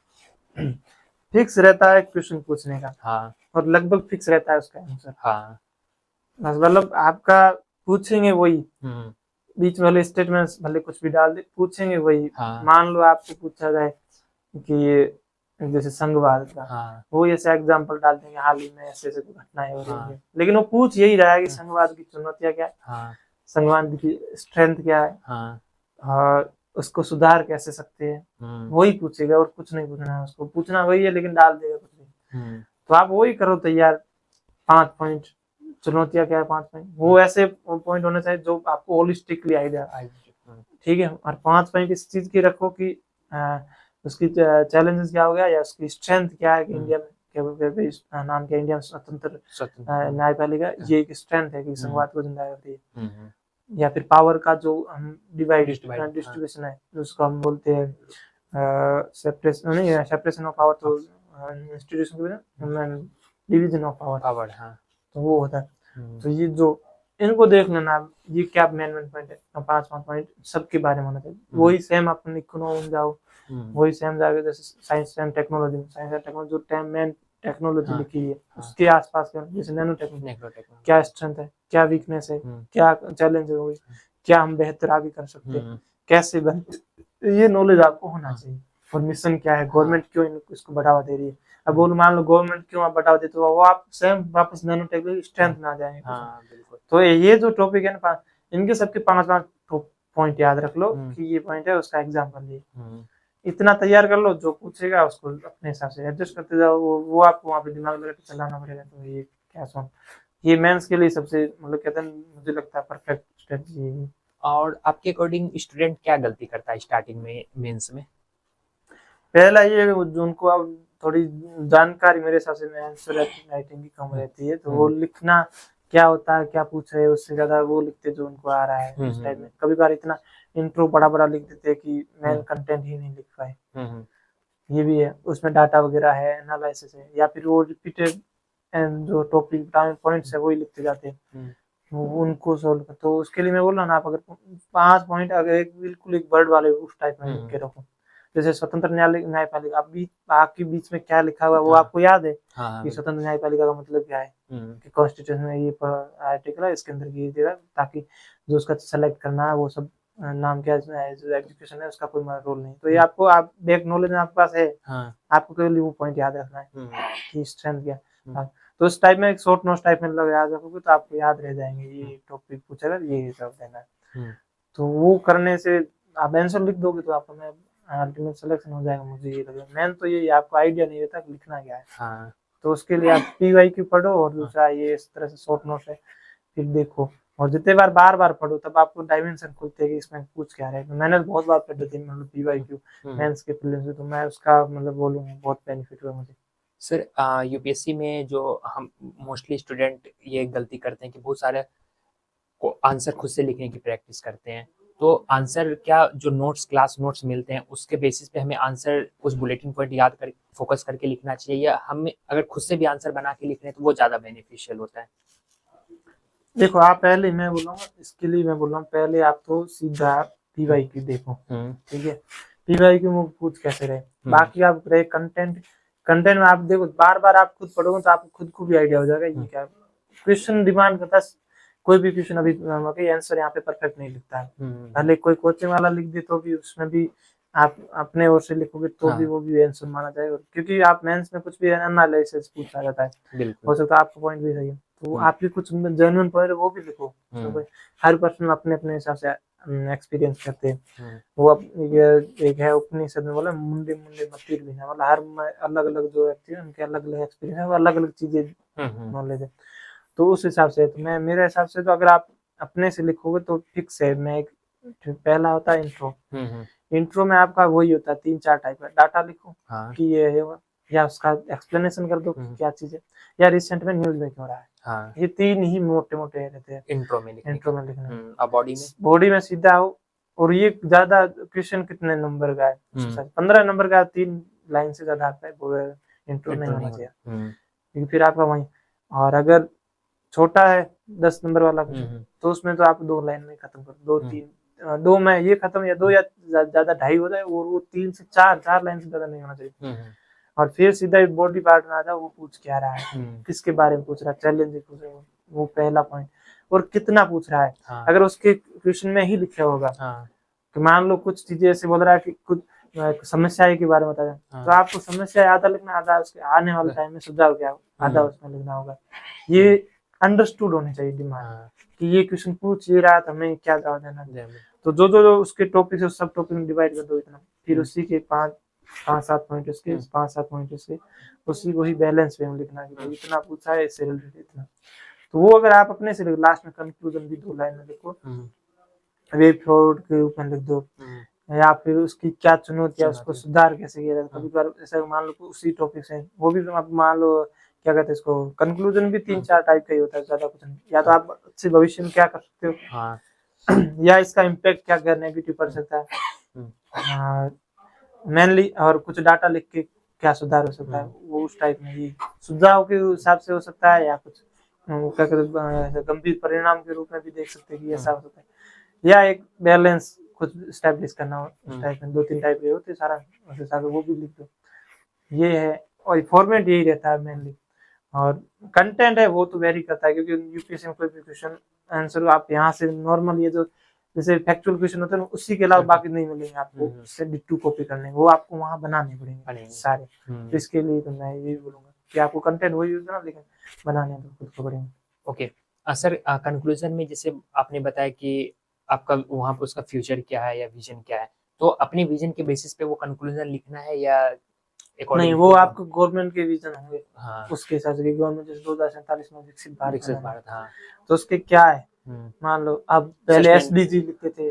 फिक्स रहता है क्वेश्चन पूछने का, और लगभग फिक्स रहता है उसका आंसर। मतलब आपका पूछेंगे वही, बीच वाले स्टेटमेंट्स भले कुछ भी डाल दे, पूछेंगे वही। मान लो आपको पूछा जाए कि ये जैसे संघवाद का, वो ऐसे एग्जांपल डाल देंगे हाल ही में ऐसे ऐसे घटनाएं हो रही है, लेकिन वो पूछ यही रहा है कि संघवाद की चुनौतियां क्या है, संघवाद की स्ट्रेंथ क्या है, और उसको सुधार कैसे सकते हैं, वही पूछेगा और कुछ नहीं पूछना है उसको, पूछना वही है लेकिन डाल देगा कुछ भी। तो आप वही करो तैयार, 5 पॉइंट चुनौतियां क्या है, 5 पॉइंट, वो ऐसे पॉइंट होने चाहिए जो आपको होलिस्टिकली आइडिया, ठीक है। और 5 पॉइंट इस चीज की रखो कि उसकी चैलेंजेस क्या हो गया या उसकी स्ट्रेंथ क्या है कि इंडिया में नाम क्या, इंडिया में स्वतंत्र न्यायपालिका, ये एक स्ट्रेंथ है कि संघवाद को जिंदा रखती है। या फिर पावर का जो हम डिस्ट्रीब्यूशन है उसको हम बोलते हैं सेपरेशन ऑफ पावर, तो इंस्टीट्यूशन डिवीजन ऑफ पावर, तो वो होता है। तो ये जो इनको देख लेना, ये क्या मेन पॉइंट है, 5 पॉइंट सबके बारे में होना चाहिए। वही सेम अपन इकोनॉमी जाओ, वही सेम जाके जैसे साइंस एंड टेक्नोलॉजी जो मेन टेक्नोलॉजी लिखी है उसके आसपास का, जैसे नैनो टेक्नोलॉजी क्या स्ट्रेंथ है, क्या वीकनेस है, क्या चैलेंज है, क्या हम बेहतर आगे कर सकते हैं, कैसे बनते, ये नॉलेज आपको होना चाहिए। और मिशन क्या है, गवर्नमेंट क्यों इसको बढ़ावा दे रही है। अब बोलो मान लो गवर्नमेंट क्यों आप बढ़ावा देते हो, वो आप सेम वापस नैनो टेक्नोलॉजी स्ट्रेंथ में आ जाएंगे। तो ये जो टॉपिक है ना, इनके सबके 5 पॉइंट याद रख लो कि ये पॉइंट है, उसका एग्जाम्पल ये इतना तैयार कर लो, जो पूछेगा उसको अपने हिसाब से एडजस्ट करते जाओ, वो आपको वहाँ पे दिमाग लगा के चलाना पड़ेगा। तो ये क्या सुन, ये मेंस के लिए सबसे मतलब कहते हैं मुझे लगता है परफेक्ट स्ट्रेटजी है। और आपके अकॉर्डिंग स्टूडेंट क्या गलती करता है स्टार्टिंग में मेंस में? पहला ये जो उनको अब थोड़ी जानकारी मेरे हिसाब से आंसर राइटिंग की कम रहती है, तो वो लिखना क्या होता है, क्या पूछ रहे हैं, उससे ज्यादा वो लिखते जो उनको आ रहा है उस टाइप में। कभी कभार इतना इंट्रो बड़ा बड़ा लिख देते हैं कि मेन कंटेंट ही नहीं लिख पाए। ये भी है, उसमें डाटा वगैरह है, एनालिसिस है, या फिर वो रिपीटेड जो टॉपिक पॉइंट्स है वही लिखते जाते हैं, उनको सोल्व कर। तो उसके लिए मैं बोल रहा ना, आप अगर 5 पॉइंट अगर एक बिल्कुल एक वर्ड वाले उस टाइप में लिख के रखो, जैसे स्वतंत्र न्यायपालिका, अभी आपके बीच में क्या लिखा हुआ है वो आपको याद है कि स्वतंत्र न्यायपालिका का मतलब क्या है, कि कॉन्स्टिट्यूशन में ये आर्टिकल है, इसके अंदर ये देगा, ताकि जो उसका सेलेक्ट करना है वो सब नाम क्या है, जो एग्जीक्यूशन है उसका कोई रोल नहीं। तो ये आपको आप बेक नॉलेज में आपके पास है, आपको केवल वो पॉइंट याद रखना है कि स्ट्रेंथ क्या। तो उस टाइप में एक शॉर्ट नोट्स टाइप में याद रखोगे तो आपको याद रह जाएंगे, ये टॉपिक पूछेगा ये सब देना है। तो वो करने से आप आंसर लिख दोगे तो आपका मैं अल्टीमेट सिलेक्शन हो जाएगा, मुझे ये लगेगा। मेन तो ये आपको आइडिया नहीं रहता लिखना क्या है। तो उसके लिए आप PYQ पढ़ो, और दूसरा ये इस तरह से शॉर्ट नोट्स है फिर देखो, और जितने बार बार पढ़ो तब आपको डायमेंशन खुलते हैं कि इसमें पूछ क्या रहे। तो मैंने बहुत बार पढ़ी थी मतलब PYQ मेंस के प्रीलिम्स में, तो मैं उसका मतलब बोलूँगा बहुत बेनिफिट हुआ मुझे। सर यूपीएससी में जो हम मोस्टली स्टूडेंट ये गलती करते हैं कि बहुत सारे को आंसर खुद से लिखने की प्रैक्टिस करते हैं, तो आंसर क्या जो नोट्स क्लास नोट्स मिलते हैं उसके बेसिस पे हमें आंसर कुछ बुलेटिन पॉइंट याद कर फोकस करके लिखना चाहिए, या हमें अगर खुद से भी आंसर बना के लिख रहे हैं तो वो ज़्यादा बेनिफिशियल होता है? देखो आप पहले, मैं बोलूँगा इसके लिए, मैं बोल रहा हूँ पहले आप तो सीधा PYQ देखो, ठीक है, PYQ में पूछ कैसे रहे, बाकी आप रहे कंटेंट में आप देखो, बार बार आप खुद पढ़ोगे तो आपको खुद को भी आइडिया हो जाएगा ये क्या क्वेश्चन डिमांड करता है। कोई भी क्वेश्चन अभी आंसर यहाँ पे परफेक्ट नहीं लिखता है, पहले कोई कोचिंग वाला लिख दे तो भी उसमें भी आप अपने ओर से लिखोगे तो भी वो भी आंसर माना जाएगा, क्योंकि आप मेंस में कुछ भी एनालिसिस पूछा जाता है, हो सकता है आपका पॉइंट भी सही है, तो आप भी कुछ जेन्युइन पॉइंट वो भी लिखो। तो हर पर्सन अपने अपने हिसाब से एक्सपीरियंस करते हैं। वो एक है उपनिषद में बोला मुंडे मुंडे मतीर भी ना, मतलब हर अलग अलग जो व्यक्ति है उनके अलग अलग एक्सपीरियंस है, वो अलग अलग चीजें नॉलेज है। तो उस हिसाब से तो मैं, मेरे हिसाब से तो अगर आप अपने से लिखोगे तो फिक्स है। मैं एक पहला होता है इंट्रो, इंट्रो में आपका वही होता है 3-4 टाइप का डाटा लिखो कि ये है, या उसका एक्सप्लेनेशन कर दो क्या चीज है, या रिसेंट में न्यूज में क्यों रहा है। ये 3 ही मोटे मोटे रहते हैं इंट्रो में लिखना। अब बॉडी में सीधा हो, और ये ज्यादा क्वेश्चन कितने नंबर का है, 15 नंबर का, 3 लाइन से ज्यादा आता है, इंट्रो नहीं होना चाहिए, क्योंकि फिर आपका वही। और अगर छोटा है 10 नंबर वाला तो उसमें तो आप 2 लाइन में खत्म करो, 2 में ये खत्म, या 2 या ज्यादा 2.5 हो जाए, और वो 3 से 4 लाइन से ज्यादा नहीं होना चाहिए। और फिर सीधा बॉडी पार्ट में आ जाओ, वो पूछ क्या रहा है, किसके बारे में पूछ रहा है, चैलेंज पूछ रहा है, वो पहला पॉइंट, और कितना पूछ रहा है। अगर उसके क्वेश्चन में ही लिखा होगा तो मान लो कुछ चीजें ऐसे बोल रहा है कि कुछ समस्या के बारे में बताया, तो आपको समस्या आधा लिखना, आधा उसके आने वाले टाइम में सुझाव क्या आधा उसमें लिखना होगा। ये अंडरस्टूड होने चाहिए दिमाग कि ये क्वेश्चन पूछ ये रहा था, हमें क्या जवाब देना। तो जो उसके टॉपिक है सब टॉपिक में डिवाइड कर दो इतना, फिर उसी के 5-7 पॉइंट उसके, 5-7 पॉइंट उसके, उसी को ही बैलेंस में लिखना कि इतना पूछा है इससे रिलेटेड इतना। तो वो अगर आप अपने से लास्ट में कंक्लूजन भी 2 लाइन में लिखो, वेब फ्रॉड के रूप में लिख दो, या फिर उसकी क्या चुनौती है, उसको सुधार कैसे किया जाए। कभी बार ऐसा मान लो उसी टॉपिक से वो भी आप मान लो क्या कहते हैं इसको, कंक्लूजन भी 3-4 टाइप का ही होता है, ज्यादा कुछ नहीं। या तो आप अच्छे भविष्य में क्या कर सकते हो, या इसका इम्पैक्ट क्या क्या नेगेटिव पड़ सकता है मेनली, और कुछ डाटा लिख के क्या सुधार हो सकता है, वो उस टाइप में ही सुझाव के हिसाब से हो सकता है, या कुछ क्या कहते गंभीर परिणाम के रूप में भी देख सकते हैं कि ऐसा हो सकता है, या एक बैलेंस कुछ स्टैब्लिश करना हो, उस टाइप में 2-3 टाइप के होते सारा उस हिसाब से वो भी लिख दो। ये है, और फॉर्मेट यही रहता है मेनली। और कंटेंट है वो तो वेरी करता है, क्योंकि यूपीएससी में कोई भी क्वेश्चन आंसर आप यहाँ से नॉर्मल ये जो जैसे फैक्चुअल क्वेश्चन होते हैं उसी के अलावा बाकी नहीं मिलेंगे आपको, उससे डिट्टू कॉपी करने, वो आपको वहाँ बनाने पड़ेंगे सारे। तो इसके लिए तो मैं यही बोलूंगा कि आपको कंटेंट वही यूज करना, लेकिन बनाने तो खुद को पड़ेंगे। ओके सर, कंक्लूजन में जैसे आपने बताया कि आपका वहाँ पे उसका फ्यूचर क्या है या विजन क्या है, तो अपने विजन के बेसिस पे वो कंक्लूजन लिखना है या नहीं, वो आपको गवर्नमेंट के विजन होंगे उसके हिसाब से, गवर्नमेंट जैसे 2047 में विकसित भारत तो उसके क्या है, मान लो अब पहले SDG लिखते थे,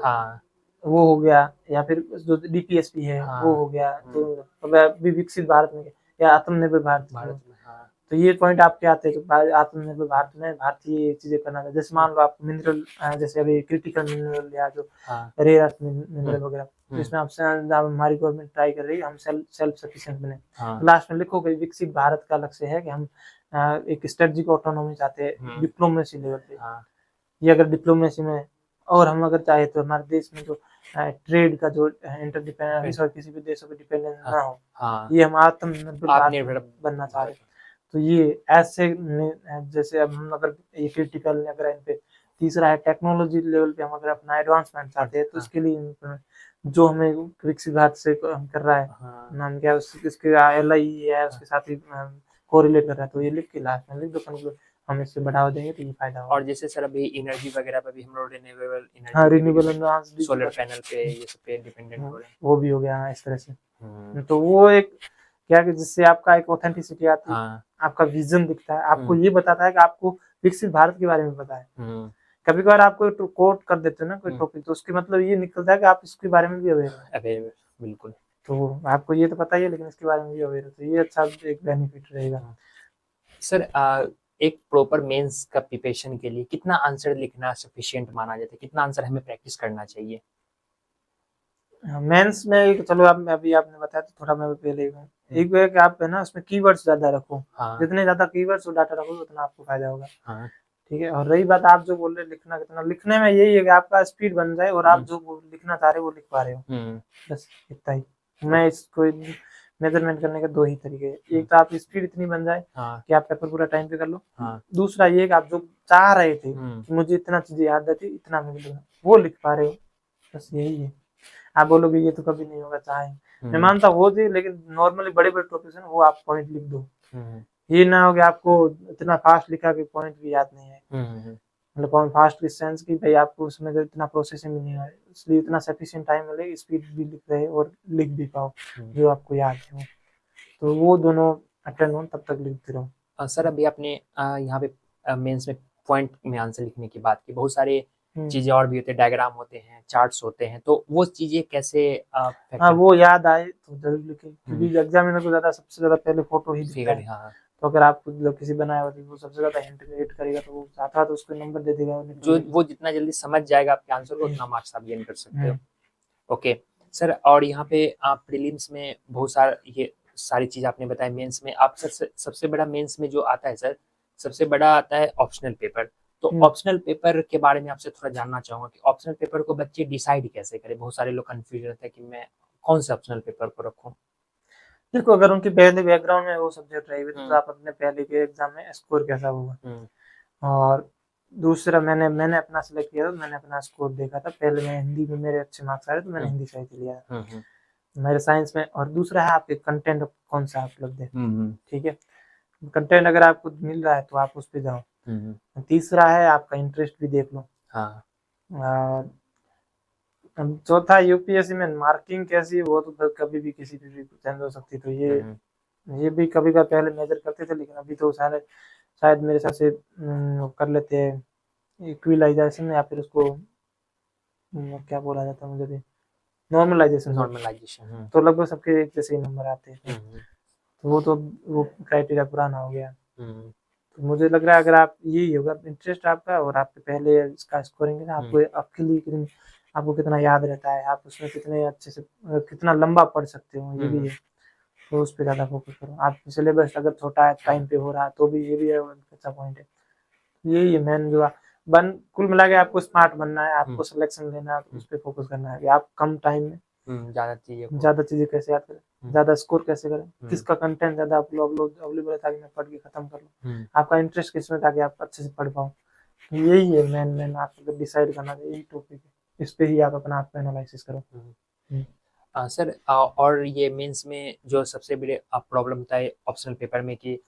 वो हो गया, या फिर जो DPSP है वो हो गया, तो अब विकसित भारत में या आत्मनिर्भर भारत की भारत ओर। में, हाँ। तो ये पॉइंट आपके आते हैं तो आत्मनिर्भर भारत में भारतीय चीजें करना था। जैसे मान लो आप मिनरल, जैसे अभी क्रिटिकल मिनरल या जो हाँ। रेयर अर्थ मिनरल वगैरह, हम्म। जिसमें आपसे हमारी गवर्नमेंट ट्राई कर रही है हम सेल्फ सफिशिएंट बने। हाँ। लास्ट में लिखो कि विकसित भारत का लक्ष्य है कि हम एक स्ट्रेटजिक ऑटोनॉमी चाहते हैं डिप्लोमेसी लेवल पे। हाँ। ये अगर डिप्लोमेसी में, और हम अगर चाहे तो हमारे देश में जो ट्रेड का जो इंटरडिपेंडेंस और किसी भी देशों पे डिपेंडेंस ना हो, हाँ। ये हम आत्मनिर्भर आत्मनिर्भर भारत बनना चाह रहे हैं। तो ये ऐसे जैसे अब हम अगर ये क्रिटिकल अगर इन पे, तीसरा है टेक्नोलॉजी लेवल पे हम अगर अपना एडवांसमेंट चाहते हैं तो इसके लिए जो हमें विकसित भारत से हम कर रहा है, नाम क्या है इसके LI है उसके साथ ही कोरिलेट कर रहा है। तो ये लिख के लास्ट में लिख दो कंक्लूजन, हम इससे बढ़ावा देंगे तो ये फायदा होगा। और जैसे सर अभी एनर्जी वगैरह पे भी हम लोग रिन्यूएबल हाँ, energy renewable energy solar panel पे ये सब पे डिपेंडेंट हो रहे हैं। वो भी हो गया। हाँ, इस तरह से तो वो एक क्या कि जिससे आपका एक ऑथेंटिसिटी आती है, हाँ। आपका विजन दिखता है, आपको ये बताता है कि आपको विकसित भारत के बारे में पता है। कभी कभार आप कोई कोट कर देते हो ना कोई टॉपिक, तो उसके मतलब ये निकलता है कि आप इसके बारे में भी अवेयर हो। बिल्कुल। तो आपको ये तो पता ही है लेकिन इसके बारे में भी अवेयर हो, तो ये अच्छा एक बेनिफिट रहेगा। सर एक प्रॉपर मेंस का प्रिपरेशन के लिए कितना आंसर लिखना सफिशिएंट माना जाता है, कितना आंसर हमें प्रैक्टिस करना चाहिए? मेंस में चलो आप अभी आपने बताया तो थोड़ा मैं पहले एक है कि आप है ना उसमें कीवर्ड्स ज्यादा रखो। हाँ। जितने ज्यादा कीवर्ड्स और डाटा रखोगे उतना आपको फायदा होगा। हाँ। ठीक है। और रही बात आप जो बोल रहे लिखना कितना, लिखने में यही है कि आपका स्पीड बन जाए और आप जो लिखना चाह रहे हो वो लिख पा रहे हो, बस इतना ही। मैं इसको मेजरमेंट करने के दो ही तरीके हैं, एक तो आप स्पीड इतनी बन जाए कि आप पेपर पूरा टाइम पे कर लो। दूसरा ये कि आप जो चाह रहे थे कि मुझे इतना चीजें याद रहती इतना मैं वो लिख पा रहे हो, बस यही है। आप बोलोगे ये तो कभी नहीं होगा, चाहे मैं मानता हो जी, लेकिन नॉर्मली बड़े बड़े टॉपिक्स हैं वो आप पॉइंट लिख दो। ये ना हो कि आपको इतना फास्ट लिखा कि पॉइंट भी याद नहीं है। मतलब पॉइंट फास्ट इस सेंस की भाई आपको उसमें इतना प्रोसेसिंग भी नहीं है, इसलिए इतना सफिशिएंट टाइम मिले स्पीड भी लिख रहे और लिख भी पाओ जो आपको याद है। तो वो दोनों अटेंड हो तब तक लिखते रहो। सर अभी आपने यहाँ पे मेंस में पॉइंट में आंसर लिखने की बात की, बहुत सारे चीजें और भी होते हैं, डायग्राम होते हैं, चार्ट्स होते हैं, तो वो चीजें कैसे हाँ वो याद आए तो जरूर लिखें, क्योंकि एग्जामिनर को ज्यादा सबसे ज्यादा पहले फोटो ही दिखता है। हाँ। तो अगर आप किसी बनाया हुआ तो वो सबसे ज्यादा हिंट करेगा तो वो साथ उसको नंबर दे देगा। जो वो जितना जल्दी समझ जाएगा आपके आंसर को उतना मार्क्स आप गेन कर सकते हो। ओके सर, और यहाँ पे आप प्रीलिम्स में बहुत सारा ये सारी चीज आपने बताया, मेंस में आप सबसे बड़ा मेंस में जो आता है सर, सबसे बड़ा आता है ऑप्शनल पेपर। तो ऑप्शनल पेपर के बारे में आपसे थोड़ा जानना चाहूंगा कि ऑप्शनल पेपर को बच्चे डिसाइड कैसे करें? बहुत सारे लोग कंफ्यूज रहते हैं कि मैं कौन से ऑप्शनल पेपर को रखूं। देखो अगर उनके पहले बैकग्राउंड में वो सब्जेक्ट रहे तो आप अपने पहले के एग्जाम में स्कोर कैसा हुआ, और दूसरा मैंने अपना सिलेक्ट किया था, मैंने अपना स्कोर देखा था। पहले मैं हिंदी में मेरे अच्छे मार्क्स आ रहे तो मैंने हिंदी साहित्य लिया मेरे साइंस में। और दूसरा है आपके कंटेंट कौन सा उपलब्ध है। ठीक है, कंटेंट अगर आपको मिल रहा है तो आप उस पर जाओ। तीसरा है आपका इंटरेस्ट भी देख लो। चौथा यूपीएससी में मार्किंग कैसी है वो तो कभी भी किसी पे भी चेंज हो सकती है। तो ये भी कभी का पहले मेजर करते थे लेकिन अभी तो शायद मेरे हिसाब से कर लेते हैं इक्विलाइजेशन या फिर उसको क्या बोला जाता है मुझे भी, नॉर्मलाइजेशन। तो लगभग सबके एक जैसे ही नंबर आते हैं। तो वो क्राइटेरिया पुराना हो गया। तो मुझे लग रहा है अगर आप यही होगा इंटरेस्ट आपका और आपके पहले इसका स्कोरिंग है आपको आपके लिए आपको कितना याद रहता है, आप उसमें कितने अच्छे से कितना लंबा पढ़ सकते हो, ये भी है। तो उस पर ज़्यादा फोकस करो। आप सिलेबस अगर छोटा है टाइम पे हो रहा है तो भी ये भी है अच्छा पॉइंट है। यही है मैन जो कुल मिला के आपको स्मार्ट बनना है, आपको सिलेक्शन लेना है, उस पर फोकस करना है कि आप कम टाइम में ज्यादा चीजें कैसे याद करें, ज्यादा स्कोर कैसे करें, किसका कंटेंट ज्यादा अवेलेबल है ताकि मैं पढ़ के खत्म कर लूँ, आपका इंटरेस्ट किसमें ताकि आप अच्छे से पढ़ पाओ। यही है मैन आपको डिसाइड करना चाहिए, यही टॉपिक है, इस पे ही आप अपना आप एनालिसिस करो। सर और ये मेंस में जो सबसे बड़े प्रॉब्लम होता है ऑप्शनल पेपर में कि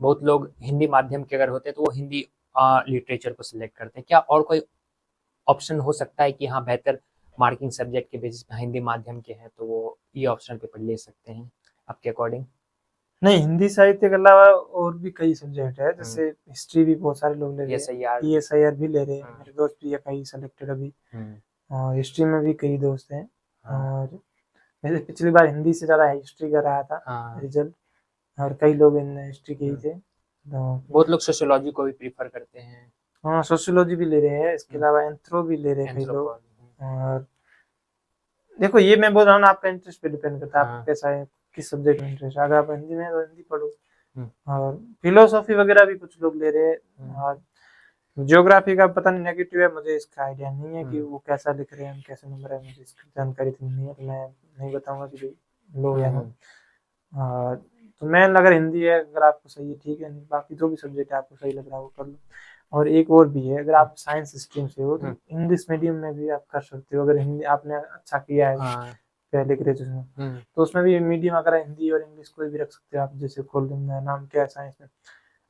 बहुत लोग हिंदी माध्यम के अगर होते हैं तो वो हिंदी लिटरेचर को सिलेक्ट करते हैं। क्या और कोई ऑप्शन हो सकता है कि हाँ बेहतर मार्किंग सब्जेक्ट के बेसिस पे हिंदी माध्यम के हैं तो वो ये ऑप्शनल पेपर ले सकते हैं आपके अकॉर्डिंग? नहीं, हिंदी साहित्य के अलावा और भी कई सब्जेक्ट है, जैसे हिस्ट्री भी बहुत सारे लोग ले रहे हैं, ESIR भी ले रहे हैं। मेरे दोस्त भी है कई सेलेक्टेड अभी, और हिस्ट्री में भी कई दोस्त हैं। और जैसे पिछली बार हिंदी से ज़्यादा हिस्ट्री का रहा था रिजल्ट, और कई लोग इन हिस्ट्री के ही थे। तो बहुत लोग सोशियोलॉजी को भी प्रीफर करते हैं। हाँ, सोशियोलॉजी भी ले रहे हैं, इसके अलावा एंथ्रो भी ले रहे हैं कई लोग। एंथ्रोपोलॉजी। और देखो ये मैं बोल रहा हूँ ना, आपका इंटरेस्ट पे डिपेंड करता है, हाँ। आप कैसा है, किस सब्जेक्ट में इंटरेस्ट है। अगर आप हिंदी में है तो हिंदी पढ़ो। हम्म। और फिलोसॉफी वगैरह भी कुछ लोग ले रहे हैं। और ज्योग्राफी का पता नहीं नेगेटिव है, मुझे इसका आइडिया नहीं है कि वो कैसा लिख रहे हैं, कैसे नंबर है, मुझे इसकी जानकारी तो नहीं है, तो मैं नहीं बताऊंगा कि भाई लो या नो। और तो मेन अगर हिंदी है, अगर आपको सही है ठीक है, नहीं बाकी जो भी सब्जेक्ट है आपको सही लग रहा है वो कर लो। और एक और भी है, अगर आप साइंस स्ट्रीम से हो तो इंग्लिश मीडियम में भी आप कर सकते हो। अगर हिंदी आपने अच्छा किया है पहले ग्रेजुएशन, तो उसमें भी मीडियम अगर हिंदी और इंग्लिश कोई भी रख सकते हो आप। जैसे खोल देंगे नाम क्या है साइंस में,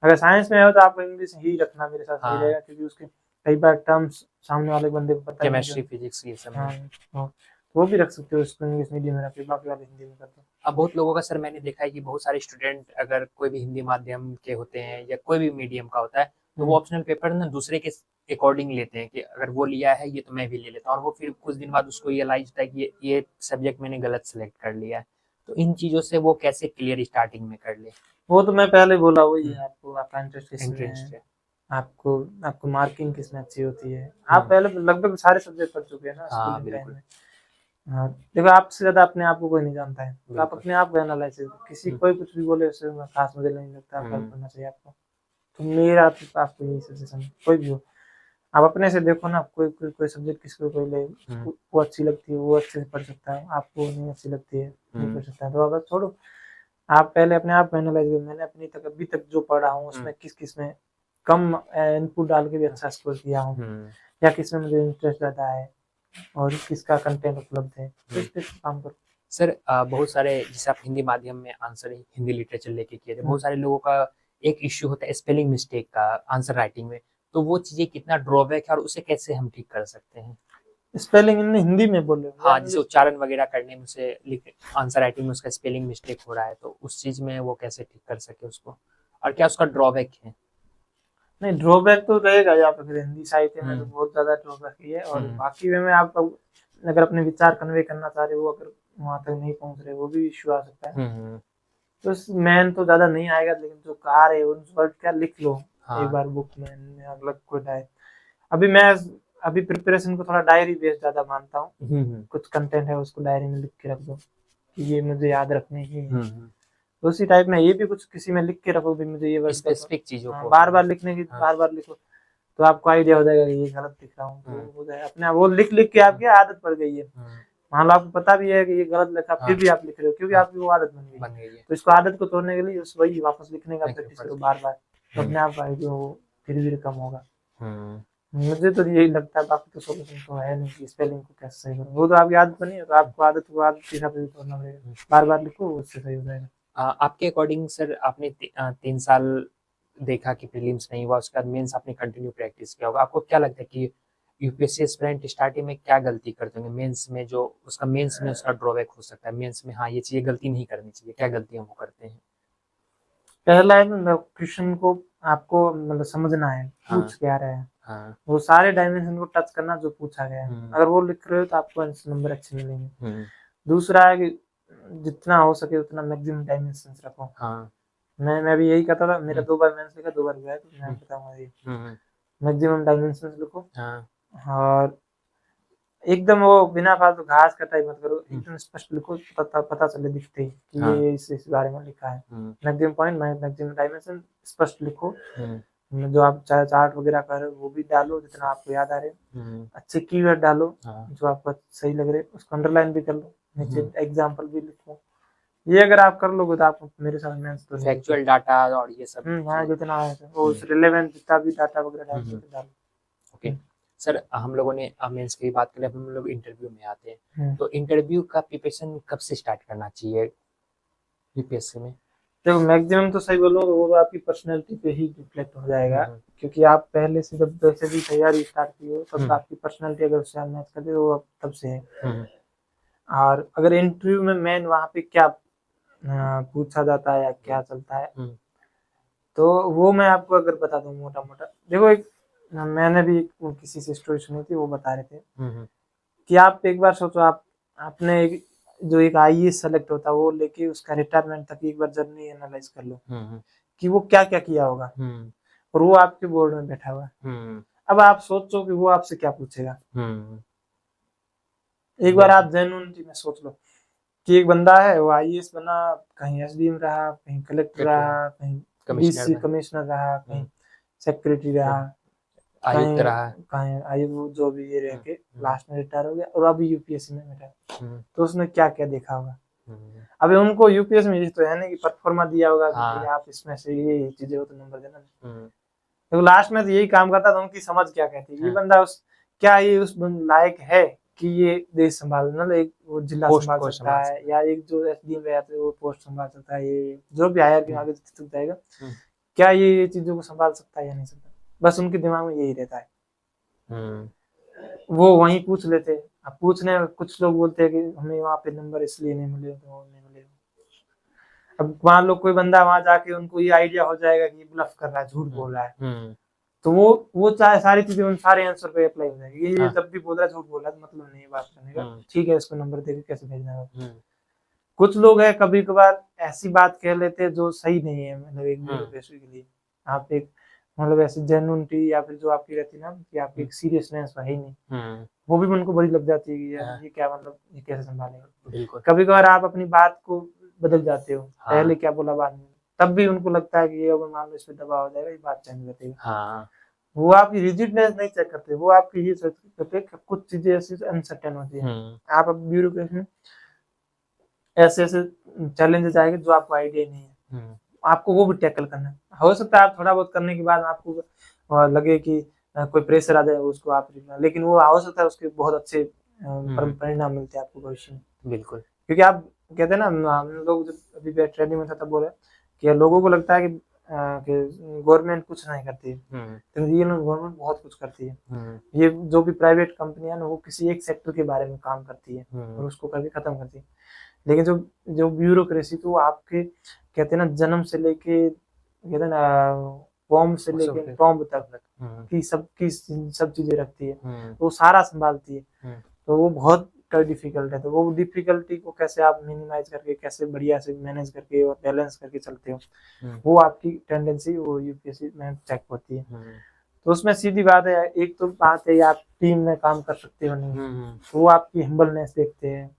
अगर साइंस में हो तो आपको इंग्लिश ही रखना मेरे साथ सही रहेगा, क्योंकि उसके कई बार टर्म्स सामने वाले बंदे को पता केमिस्ट्री फिजिक्स ये सब। हाँ, वो भी रख सकते हो, उसको इंग्लिश मीडियम में रख के बाकी वाले हिंदी में कर दो। अब बहुत लोगों का सर मैंने देखा है कि बहुत सारे स्टूडेंट अगर कोई भी हिंदी माध्यम के होते हैं या कोई भी मीडियम का होता है, तो वो ऑप्शनल पेपर ना दूसरे के अकॉर्डिंग लेते हैं कि अगर वो लिया है ये तो मैं भी ले लेता हूँ, और वो फिर कुछ दिन बाद उसको रियलाइज होता है कि ये सब्जेक्ट मैंने गलत सेलेक्ट कर लिया है। तो इन चीजों से वो कैसे क्लियर स्टार्टिंग में कर ले? वो तो मैं पहले बोला वही है, आपको आपका इंटरेस्ट किसमें इंटरेस्ट है, है। आपको आपको मार्किंग किसमें अच्छी होती है। आप पहले लगभग सारे सब्जेक्ट पढ़ चुके हैं ना स्कूलिंग टाइम में। हाँ, देखो आपसे ज्यादा अपने आप को कोई नहीं जानता है, तो आप अपने आप को एनालाइज करो। किसी कोई कुछ भी बोले उससे खास मुझे नहीं लगता फर्क पड़ना चाहिए आपको। तो मेरा तो आपको यही सजेशन है, कोई भी हो आप अपने से देखो ना, कोई सब्जेक्ट किसको कोई ले, वो अच्छी लगती है वो अच्छे से पढ़ सकता है, आपको नहीं अच्छी लगती है नहीं पढ़ सकता है, तो आप छोड़ो। आप पहले अपने आप को एनालाइज करो, मैंने अपनी तक अभी तक जो पढ़ा हूँ उसमें किस किस में कम इनपुट डाल के भी अच्छा स्कोर किया हूँ, या किस में मुझे इंटरेस्ट ज्यादा है और किसका कंटेंट उपलब्ध है, तो इस पे काम करो। सर बहुत सारे जैसे आप हिंदी माध्यम में आंसर हिंदी लिटरेचर लेके किए थे, बहुत सारे लोगों का एक इश्यू होता है स्पेलिंग मिस्टेक का आंसर राइटिंग में, तो वो चीजें कितना ड्रॉबैक है और उसे कैसे हम ठीक कर सकते हैं? स्पेलिंग हिंदी में बोल रहे हो? हाँ, जैसे उच्चारण वगैरह करने में उसे आंसर राइटिंग में उसका स्पेलिंग मिस्टेक हो रहा है, तो उस चीज में वो कैसे ठीक कर सके उसको, और क्या उसका ड्रॉबैक है? नहीं, ड्रॉबैक तो रहेगा या फिर हिंदी साहित्य में तो बहुत ज्यादा ड्रॉबैक ही है। और बाकी में आप अगर अपने विचार कन्वे करना चाह रहे हो, अगर वहां तक नहीं पहुंच रहे, वो भी इश्यू आ सकता है। तो मैन तो ज्यादा नहीं आएगा, लेकिन जो कार है उन वर्ड क्या लिख लो एक बार बुक में, अलग कोई अभी प्रिपरेशन को थोड़ा डायरी बेस्ड ज्यादा मानता हूँ। कुछ कंटेंट है उसको डायरी में लिख के रख दो कि ये मुझे याद रखने ही है। तो उसी टाइप में ये भी कुछ किसी में लिख के रखो भी मुझे ये वर्ड स्पेसिफिक चीजों को बार बार लिखने की, बार बार लिखो तो आपको आइडिया हो जाएगा कि ये गलत लिख रहा हूँ, तो हो जाए अपने वो लिख लिख के आपकी आदत पड़ गई है। मान लो आपको पता भी है कि ये गलत लिखा, फिर भी आप लिख रहे हो क्योंकि आपकी वो आदत बन गई है। तो इसको आदत को तोड़ने के लिए उस वही वापस लिखने का प्रैक्टिस करो बार बार, तो अपने आप जो फिर भी कम होगा। मुझे तो यही लगता है, बाकी तो सोल्यूशन तो है नहीं कि स्पेलिंग को कैसे सही करो, वो तो आपकी आदत बनी है, तो आपको आदत को आदत के हिसाब से तोड़ना पड़ेगा, बार बार लिखो उससे सही हो जाएगा। आपके अकॉर्डिंग सर आपने 3 साल देखा कि प्रीलिम्स नहीं हुआ, उसके बाद मेंस आपने कंटिन्यू प्रैक्टिस किया होगा, आपको क्या लगता है कि यूपीएससी एस्पिरेंट स्टार्टिंग में क्या गलती करते होंगे मेंस में, जो उसका मेंस में उसका ड्रॉबैक हो सकता है, मेंस में हाँ ये चीजें गलती नहीं करनी चाहिए, क्या गलतियां वो करते हैं? पहला है ना, क्वेश्चन को आपको मतलब समझना है पूछ क्या रहा है। वो सारे डायमेंशन को टच करना जो पूछा गया है, अगर वो लिख रहे हो तो आपको नंबर अच्छे मिलेंगे। दूसरा है कि जितना हो सके उतना मैक्सिमम डायमेंशन रखो। मैं भी यही कहता था, मेरा 2 बार मेंस लिखा 2 बार गया, तो मैं बताऊंगा ये मैक्सिमम डायमेंशन लिखो। और एकदम वो बिना फालतू घास कटाई मत करो, एकदम स्पष्ट लिखो, पता चले दिखते ही कि ये इस बारे में लिखा है। मैक्सिमम पॉइंट मैक्सिमम डायमेंशन स्पष्ट लिखो। जो आप चाहे चार्ट वगैरह कर रहे हो वो भी डालो जितना आपको याद आ रहे, अच्छे कीवर्ड डालो जो आपको सही लग रहे, उसको अंडरलाइन भी कर लो, नीचे एग्जांपल भी लिखो। ये अगर आप कर लोगे तो आपको मेरे साथ मेंस तो फैक्चुअल डाटा और ये सब हाँ जितना है वो रिलेवेंट जितना भी डाटा वगैरह डालो। ओके सर, हम लोगों ने मेंस की बात करें, हम लोग इंटरव्यू में आते हैं, तो इंटरव्यू का प्रिपरेशन कब से स्टार्ट करना चाहिए यूपीएससी में? देखो मैक्सिमम तो सही बोलो वो आपकी पर्सनैलिटी पे ही रिफ्लेक्ट हो जाएगा, क्योंकि आप पहले से जब वैसे भी तैयारी स्टार्ट की हो तब आपकी पर्सनैलिटी अगर उससे मैच करती है वो तब से है। और अगर इंटरव्यू में मेन वहाँ पे क्या पूछा जाता है या क्या चलता है, तो वो मैं आपको अगर बता दूं मोटा मोटा। देखो एक मैंने भी किसी से स्टोरी सुनी थी, वो बता रहे थे कि आप एक बार सोचो आपने जो एक आईएएस सेलेक्ट होता है वो लेके उसका रिटायरमेंट तक एक बार जर्नी एनालाइज कर लो कि वो क्या क्या किया होगा, और वो आपके बोर्ड में बैठा हुआ है। अब आप सोचो कि वो आपसे क्या पूछेगा। एक बार आप जेन्युइनिटी में सोच लो कि एक बंदा है वो आईएएस बना, कहीं एसडीएम रहा, कहीं कलेक्टर रहा, कहीं डीसी कमिश्नर रहा, कहीं सेक्रेटरी रहा, आयुक्त रहा, कहीं आयु जो भी ये रह के लास्ट में रिटायर हो गया और अभी यूपीएससी में बैठा। तो उसने क्या क्या देखा होगा। अभी उनको यूपीएससी में ये तो है नहीं कि परफॉर्मा दिया होगा कि आप इसमें से ये चीजें हो तो नंबर देना। तो लास्ट में तो यही काम करता था, उनकी समझ क्या कहती है ये बंदा उस क्या ये उस लायक है कि ये देश संभाल, मतलब एक वो जिला संभाल सकता है, या एक जो एसडीएम रहते हैं वो पोस्ट संभाल सकता है, ये जो भी हायर के आगे तक जाएगा क्या ये चीजों को संभाल सकता है या नहीं सकता। बस उनके दिमाग में यही रहता है। वो वहीं पूछ लेते। अब पूछने कुछ लोग बोलते हैं कि हमें वहाँ पे नंबर इसलिए नहीं मिले तो वो नहीं मिले। अब मान लो कोई बंदा वहां जाके उनको ये आइडिया हो जाएगा कि ब्लफ कर रहा है, झूठ बोल रहा है, तो वो चाहे सारी चीजें उन सारे आंसर पे अप्लाई हो जाएगी। ये जब भी बोल रहा है झूठ बोल रहा है मतलब नहीं बात करने का, ठीक है इसको नंबर देके कैसे भेजना है। कुछ लोग है कभी कभार ऐसी बात कह लेते हैं जो सही नहीं है, मतलब एक ब्यूरोक्रेसी के लिए आप एक मतलब ऐसे जेन्युइनिटी या फिर जो आपकी रहती है ना कि आपकी एक सीरियसनेस है ही नहीं, वो भी उनको बड़ी लग जाती है कि यार ये क्या मतलब ये कैसे संभालेगा। कभी कभार आप अपनी बात को बदल जाते हो, पहले क्या बोला बाद में, तब भी उनको लगता है कि ये अगर मान लो इस पे दबाव हो जाएगा ये बात चेंज कर देगा। वो आपकी रिजिडनेस नहीं चेक करते, वो आपकी ये चेक करते कुछ चीजें ऐसी अनसर्टेन होती है। आप अब ब्यूरोक्रेसी में ऐसे ऐसे चैलेंजेस आएंगे जो आपको आइडिया नहीं है, आपको वो भी टैकल करना है। हो सकता है आप थोड़ा बहुत करने के बाद आपको लगे कि कोई प्रेशर आ जाए उसको आप, लेकिन वो हो सकता है उसके बहुत अच्छे परिणाम मिलते हैं आपको भविष्य में। बिल्कुल, क्योंकि आप कहते हैं ना, हम लोग जब अभी ट्रेनिंग में था तब बोले कि लोगों को लगता है कि गवर्नमेंट कुछ नहीं करती है, तो ये गवर्नमेंट बहुत कुछ करती है। ये जो भी प्राइवेट कंपनियां ना वो किसी एक सेक्टर के बारे में काम करती है और उसको करके खत्म करती है। लेकिन जो ब्यूरोक्रेसी तो आपके कहते हैं ना जन्म से लेके कहते हैं ना फॉर्म से लेके टॉम्ब तक की सब चीजें रखती है, वो सारा संभालती है। तो वो बहुत डिफिकल्ट है। तो वो डिफिकल्टी को कैसे आप मिनिमाइज करके कैसे बढ़िया से मैनेज करके और बैलेंस करके चलते हो, वो आपकी टेंडेंसी वो यूपीएससी में चेक होती है। तो उसमें सीधी बात है, एक तो बात है आप टीम में काम कर सकते हो नहीं, तो वो आपकी हम्बलनेस देखते हैं,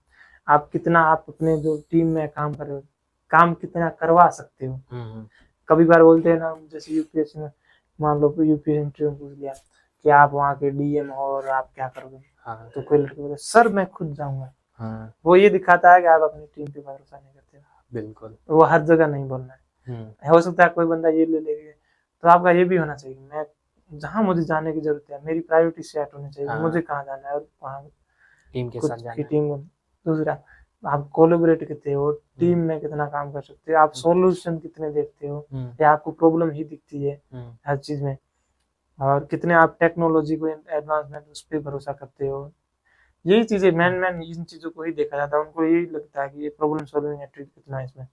आप कितना आप अपने जो टीम में काम कर रहे हो काम कितना करवा सकते हो। कभी बार बोलते हैं ना, जैसे यूपीएससी में मान लो यूपीएससी इंटरव्यू पूछ लिया कि आप वहाँ के डीएम हो और आप क्या करोगे, तो कोई लड़के बोले सर मैं खुद जाऊंगा। वो ये दिखाता है कि आप अपनी टीम पे भरोसा नहीं करते। बिल्कुल, वो हर जगह नहीं बोलना है। हो सकता है कोई बंदा ये ले लेगा, तो आपका ये भी होना चाहिए मैं जहाँ मुझे जाने की जरूरत है मेरी प्रायोरिटी सेट होनी चाहिए, मुझे कहाँ जाना है और वहाँ टीम के साथ जाना है। दूसरा आप कोलैबोरेट करते हो, टीम में कितना काम कर सकते हो, आप सॉल्यूशन कितने देखते हो या आपको प्रॉब्लम ही दिखती है हर चीज में, और कितने आप टेक्नोलॉजी को एडवांसमेंट उस पर भरोसा करते हो। यही चीजें मैन इन चीजों को ही देखा जाता है। उनको यही लगता है कि ये प्रॉब्लम सॉल्विंग एटीट्यूड कितना है इसमें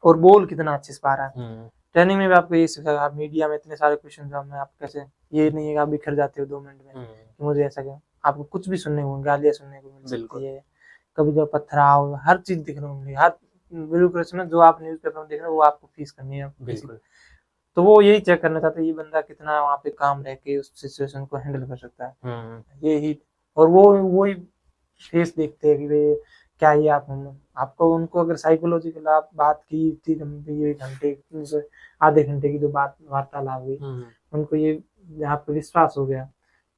और बोल कितना अच्छे से पा रहा है। ट्रेनिंग में भी आपको यही सिखाया, आप मीडिया में इतने सारे क्वेश्चन में आप कैसे, ये नहीं है कि आप बिखर जाते हो 2 मिनट में कि मुझे ऐसा क्या, आपको कुछ भी सुनने को गालियां सुनने को मिल सकती है, कभी जो पथराव हर चीज दिखने को मिलेगी। हर ब्यूरोक्रेसी में जो आप न्यूज़पेपर में देख रहे हो वो आपको फीस करनी है। बिल्कुल, तो वो यही चेक करना चाहते हैं ये बंदा कितना वहाँ पे काम रह के उस सिचुएशन को हैंडल कर सकता है। यही, और वो ही फेस देखते हैं कि भाई क्या ये आपको उनको अगर साइकोलॉजिकल आप बात की थी घंटे आधे घंटे की जो बात वार्तालाप हुई, उनको ये आप पे विश्वास हो गया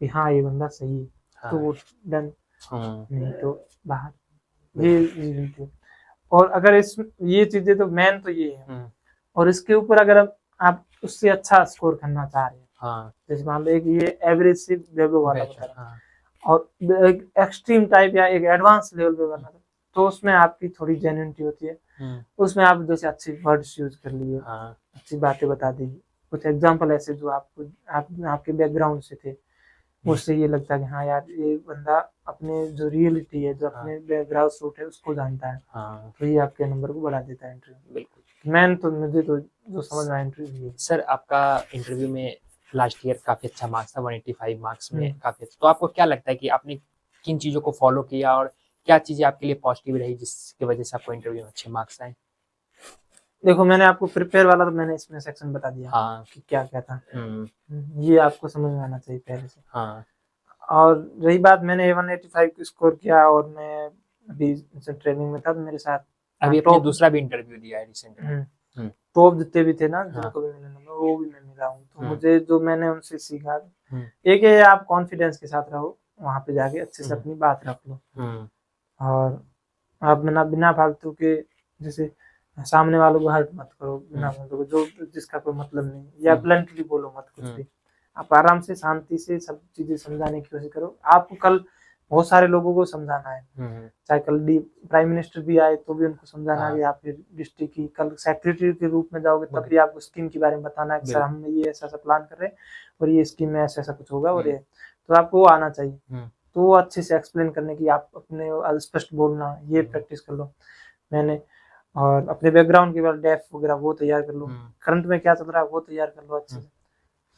कि हाँ ये बंदा सही है, तो वो डन, नहीं तो बाहर। ये और अगर इस ये चीजें तो मेन तो ये है, और इसके ऊपर अगर आप उससे अच्छा स्कोर करना चाह रहे हैं, जैसे मान लो एक ये एवरेज से लेवल वाला बता रहा है और एक एक्सट्रीम टाइप या एक एडवांस लेवल पे करना, तो उसमें आपकी थोड़ी जेन्युइनिटी होती है। उसमें आप जैसे अच्छी वर्ड्स यूज कर लिए, अच्छी बातें बता दी, कुछ एग्जांपल ऐसे जो आपके बैकग्राउंड से थे, उससे ये लगता है कि हाँ यार ये बंदा अपने जो रियलिटी है, जो अपने बैकग्राउंड सूट है उसको जानता है, तो ये आपके नंबर को बढ़ा देता है इंटरव्यू। बिल्कुल, मैन तो मुझे तो जो समझ में आया इंटरव्यू। सर आपका इंटरव्यू में लास्ट ईयर काफी अच्छा मार्क्स था, 185 मार्क्स में काफी अच्छा। तो आपको क्या लगता है कि आपने किन चीजों को फॉलो किया और क्या चीजें आपके लिए पॉजिटिव रही जिसकी वजह से आपको इंटरव्यू में अच्छे मार्क्स आए? देखो मैंने आपको प्रिपेयर वाला तो मैंने इसमें सेक्शन बता दिया हाँ। कि क्या क्या था, हम्म। ये आपको समझ में आना चाहिए पहले से। हाँ। और रही बात, मैंने A185 स्कोर किया और मैं अभी ट्रेनिंग में था, तो मेरे साथ अभी अपने दूसरा भी इंटरव्यू दिया है रिसेंट में। टॉप जितने भी थे ना, हाँ। जिनको भी मैंने नंबर वो भी मैं मिला हूँ। तो हम्म। मुझे जो मैंने उनसे सीखा, हम्म। एक है आप कॉन्फिडेंस के साथ रहो, वहां पे जाके अच्छे से अपनी बात रख लो, और आप बिना बिना फालतू के, जैसे सामने वालों को हर्ट मत करो बिना फालतू को, जो जिसका कोई मतलब नहीं, या ब्लंटली बोलो मत कुछ भी। आप आराम से शांति से सब चीजें समझाने की कोशिश करो। आपको कल बहुत सारे लोगों को समझाना है, चाहे कल प्राइम मिनिस्टर भी आए तो भी उनको समझाना है, या फिर डिस्ट्रिक्ट की कल सेक्रेटरी के रूप में जाओगे तब भी आपको स्कीम के बारे में बताना है कि सर हम ये ऐसा ऐसा प्लान कर रहे हैं और ये स्कीम में ऐसा ऐसा कुछ होगा, और ये तो आपको वो आना चाहिए। तो वो अच्छे से एक्सप्लेन करने की, आप अपने स्पष्ट बोलना, ये प्रैक्टिस कर लो मैंने। और अपने बैकग्राउंड के बाद डेफ वगैरह वो तैयार कर लो, करंट में क्या चल रहा है वो तैयार कर लो अच्छे से।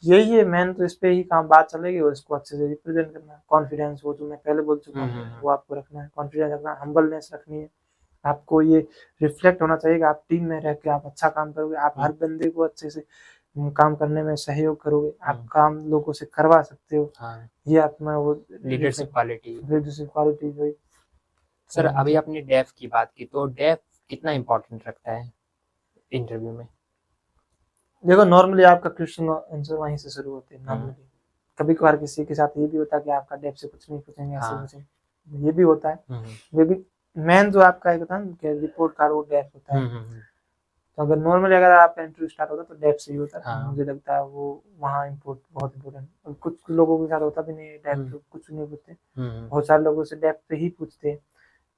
यही है मेन, तो इस पे ही काम बात चलेगी, और इसको अच्छे से रिप्रेजेंट करना है। कॉन्फिडेंस, वो जो मैं पहले बोल चुका हूँ, वो आपको रखना है। कॉन्फिडेंस रखना, हम्बलनेस रखनी है। आपको ये रिफ्लेक्ट होना चाहिए कि आप टीम में रह के आप अच्छा काम करोगे, आप हर बंदे को अच्छे से काम करने में सहयोग करोगे, आप काम लोगों से करवा सकते हो। ये आप में वो लीडरशिप क्वालिटी वही। सर अभी आपने डेफ की बात की, तो डेफ कितना इम्पोर्टेंट रखता है इंटरव्यू में? देखो नॉर्मली आपका क्वेश्चन आंसर वहीं से शुरू होते हैं नॉर्मली। कभी कभार किसी के साथ ये भी होता है कि आपका डेफ से कुछ नहीं पूछेंगे, ऐसे पूछेंगे, ये भी होता है। ये भी मेन जो आपका एक होता है कि रिपोर्ट कार्ड, वो डेफ होता है। तो अगर नॉर्मली अगर आप इंटरव्यू स्टार्ट होता है तो डेफ से ही होता है। मुझे लगता है वो वहाँ बहुत इम्पोर्टेंट। कुछ लोगों के साथ होता भी नहीं डेफ, तो कुछ नहीं पूछते। बहुत सारे लोगों से डेफ पे ही पूछते हैं।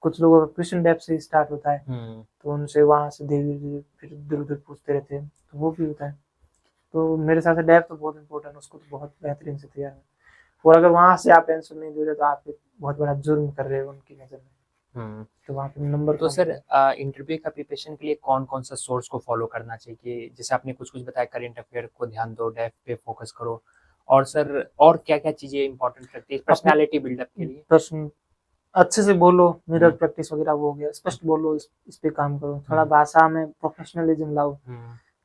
कुछ लोगों का क्वेश्चन डेफ से ही स्टार्ट होता है, तो उनसे वहां से धीरे धीरे फिर इधर उधर पूछते रहते हैं, तो वो भी होता है। तो मेरे हिसाब से डेफ तो बहुत इंपॉर्टेंट है, उसको तो बहुत बेहतरीन से तैयार है। और अगर वहां से आप आंसर नहीं दे रहे तो आप एक बहुत बड़ा जुर्म कर रहे हो उनकी नजर में, तो वहाँ पे नंबर। तो सर इंटरव्यू का प्रिपरेशन के लिए कौन कौन सा सोर्स को फॉलो करना चाहिए? कि जैसे आपने कुछ कुछ बताया, करेंट अफेयर को ध्यान दो, डेफ पे फोकस करो, और सर और क्या क्या चीजें इंपॉर्टेंट रखती है पर्सनालिटी बिल्डअप के लिए? प्रश्न अच्छे से बोलो, मिरर प्रैक्टिस वगैरह वो हो गया, स्पष्ट बोलो, इस पे काम करो। थोड़ा भाषा में प्रोफेशनलिज्म लाओ,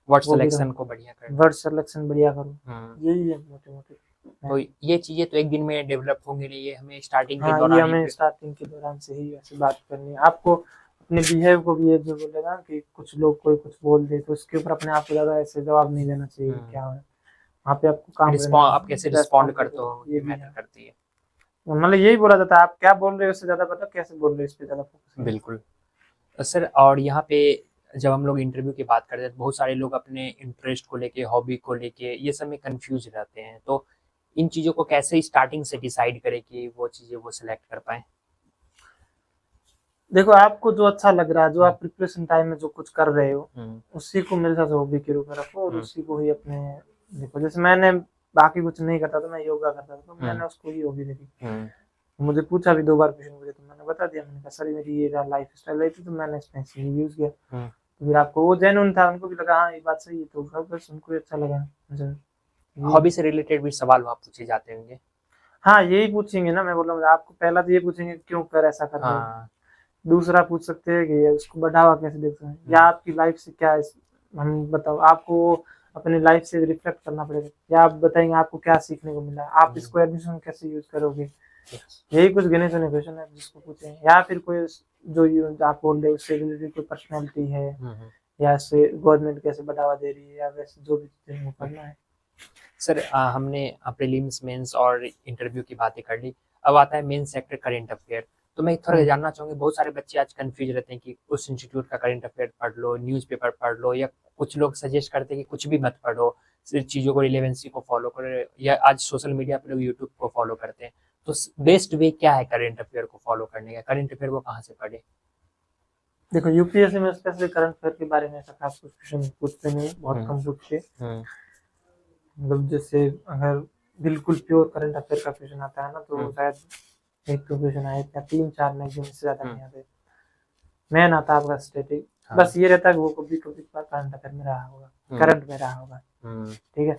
वर्ड सिलेक्शन को बढ़िया करो, वर्ड सिलेक्शन बढ़िया करो। यही है मोटे मोटे। तो ये चीजें तो एक दिन में डेवलप होंगी नहीं, ये हमें स्टार्टिंग के हाँ, दौरान, ये हमें स्टार्टिंग के दौरान से ही ऐसी बात करनी है। आपको अपने बिहेव को भी, ये जो बोलेगा कि कुछ लोग कोई कुछ बोल दे तो उसके ऊपर अपने आप को ज्यादा ऐसे जवाब नहीं देना चाहिए। क्या है वहाँ पे आपको काम, आप कैसे रिस्पॉन्ड करते हो ये मैटर करती है। मतलब यही बोला जाता है, आप क्या बोल रहे हो उससे ज्यादा पता कैसे बोल रहे हो, इस पे ज्यादा फोकस। बिल्कुल सर। और यहाँ पे जब हम लोग इंटरव्यू की बात करते हैं, बहुत सारे लोग अपने इंटरेस्ट को लेके, हॉबी को लेके, ये सब में कंफ्यूज रहते हैं। तो इन चीजों को कैसे स्टार्टिंग से डिसाइड करें कि वो चीजें वो सिलेक्ट कर पाए? देखो आपको जो अच्छा लग रहा है, जो आप प्रिपरेशन टाइम में जो कुछ कर रहे हो, उसी को मेरे साथ हॉबी के रूप में रखो, और उसी को ही अपने देखो। जैसे मैंने बाकी कुछ नहीं करता था, मैं योगा करता था, तो मैंने उसको ही हॉबी देखी। मुझे पूछा भी 2 बार क्वेश्चन मुझे, तो मैंने बता दिया। मैंने कहा सर मेरी ये लाइफ स्टाइल रही थी, तो मैंने इसमें यूज किया। तो फिर आपको वो जेन्युइन था, उनको भी लगा हाँ ये बात सही है, तो बस उनको अच्छा लगा। हॉबी से रिलेटेड भी सवाल वहाँ पूछे जाते होंगे? हाँ यही पूछेंगे ना, मैं बोल रहा हूँ आपको। पहला तो ये पूछेंगे क्यों कर ऐसा कर रहे हो। दूसरा पूछ सकते हैं कि उसको बढ़ावा कैसे देखते हैं, या आपकी लाइफ से क्या है, हम बताओ। आपको अपनी लाइफ से रिफ्लेक्ट करना पड़ेगा, या आप बताएंगे आपको क्या सीखने को मिला, आप इसको एडमिशन कैसे यूज करोगे। यही कुछ गिने चुने क्वेश्चन है जिसको पूछें। या फिर कोई जो आप बोल रहे हो उससे रिलेटेड कोई पर्सनैलिटी है, या से गवर्नमेंट कैसे बढ़ावा दे रही है, या वैसे जो भी चीजें वो करना है। सर हमने प्रीलिम्स, मेंस और इंटरव्यू की बातें कर ली, अब आता है मेन सेक्टर करेंट अफेयर। तो मैं थोड़ा जानना चाहूँगी, बहुत सारे बच्चे आज कंफ्यूज रहते हैं कि उस इंस्टीट्यूट का करेंट अफेयर पढ़ लो, न्यूज़पेपर पढ़ लो, या कुछ लोग सजेस्ट करते हैं कि कुछ भी मत पढ़ो, सिर्फ चीज़ों को रिलेवेंसी को फॉलो करो, या आज सोशल मीडिया पर लोग यूट्यूब को फॉलो करते हैं। तो बेस्ट वे क्या है करेंट अफेयर को फॉलो करने का? करेंट अफेयर को कहाँ से पढ़े? देखो यूपीएससी में स्पेशली करंट अफेयर के बारे में ऐसा खास कुछ क्वेश्चन पूछते नहीं, बहुत कम पूछते। मतलब जैसे अगर बिल्कुल प्योर करंट अफेयर का क्वेश्चन आता है ना, तो शायद एक क्वेश्चन आए या 3-4 मैगजीन से ज्यादा नहीं आते। मेन आता है आपका स्टैटिक। बस ये रहता है कि वो कभी कभी करंट अफेयर में रहा होगा, करंट में रहा होगा। ठीक है,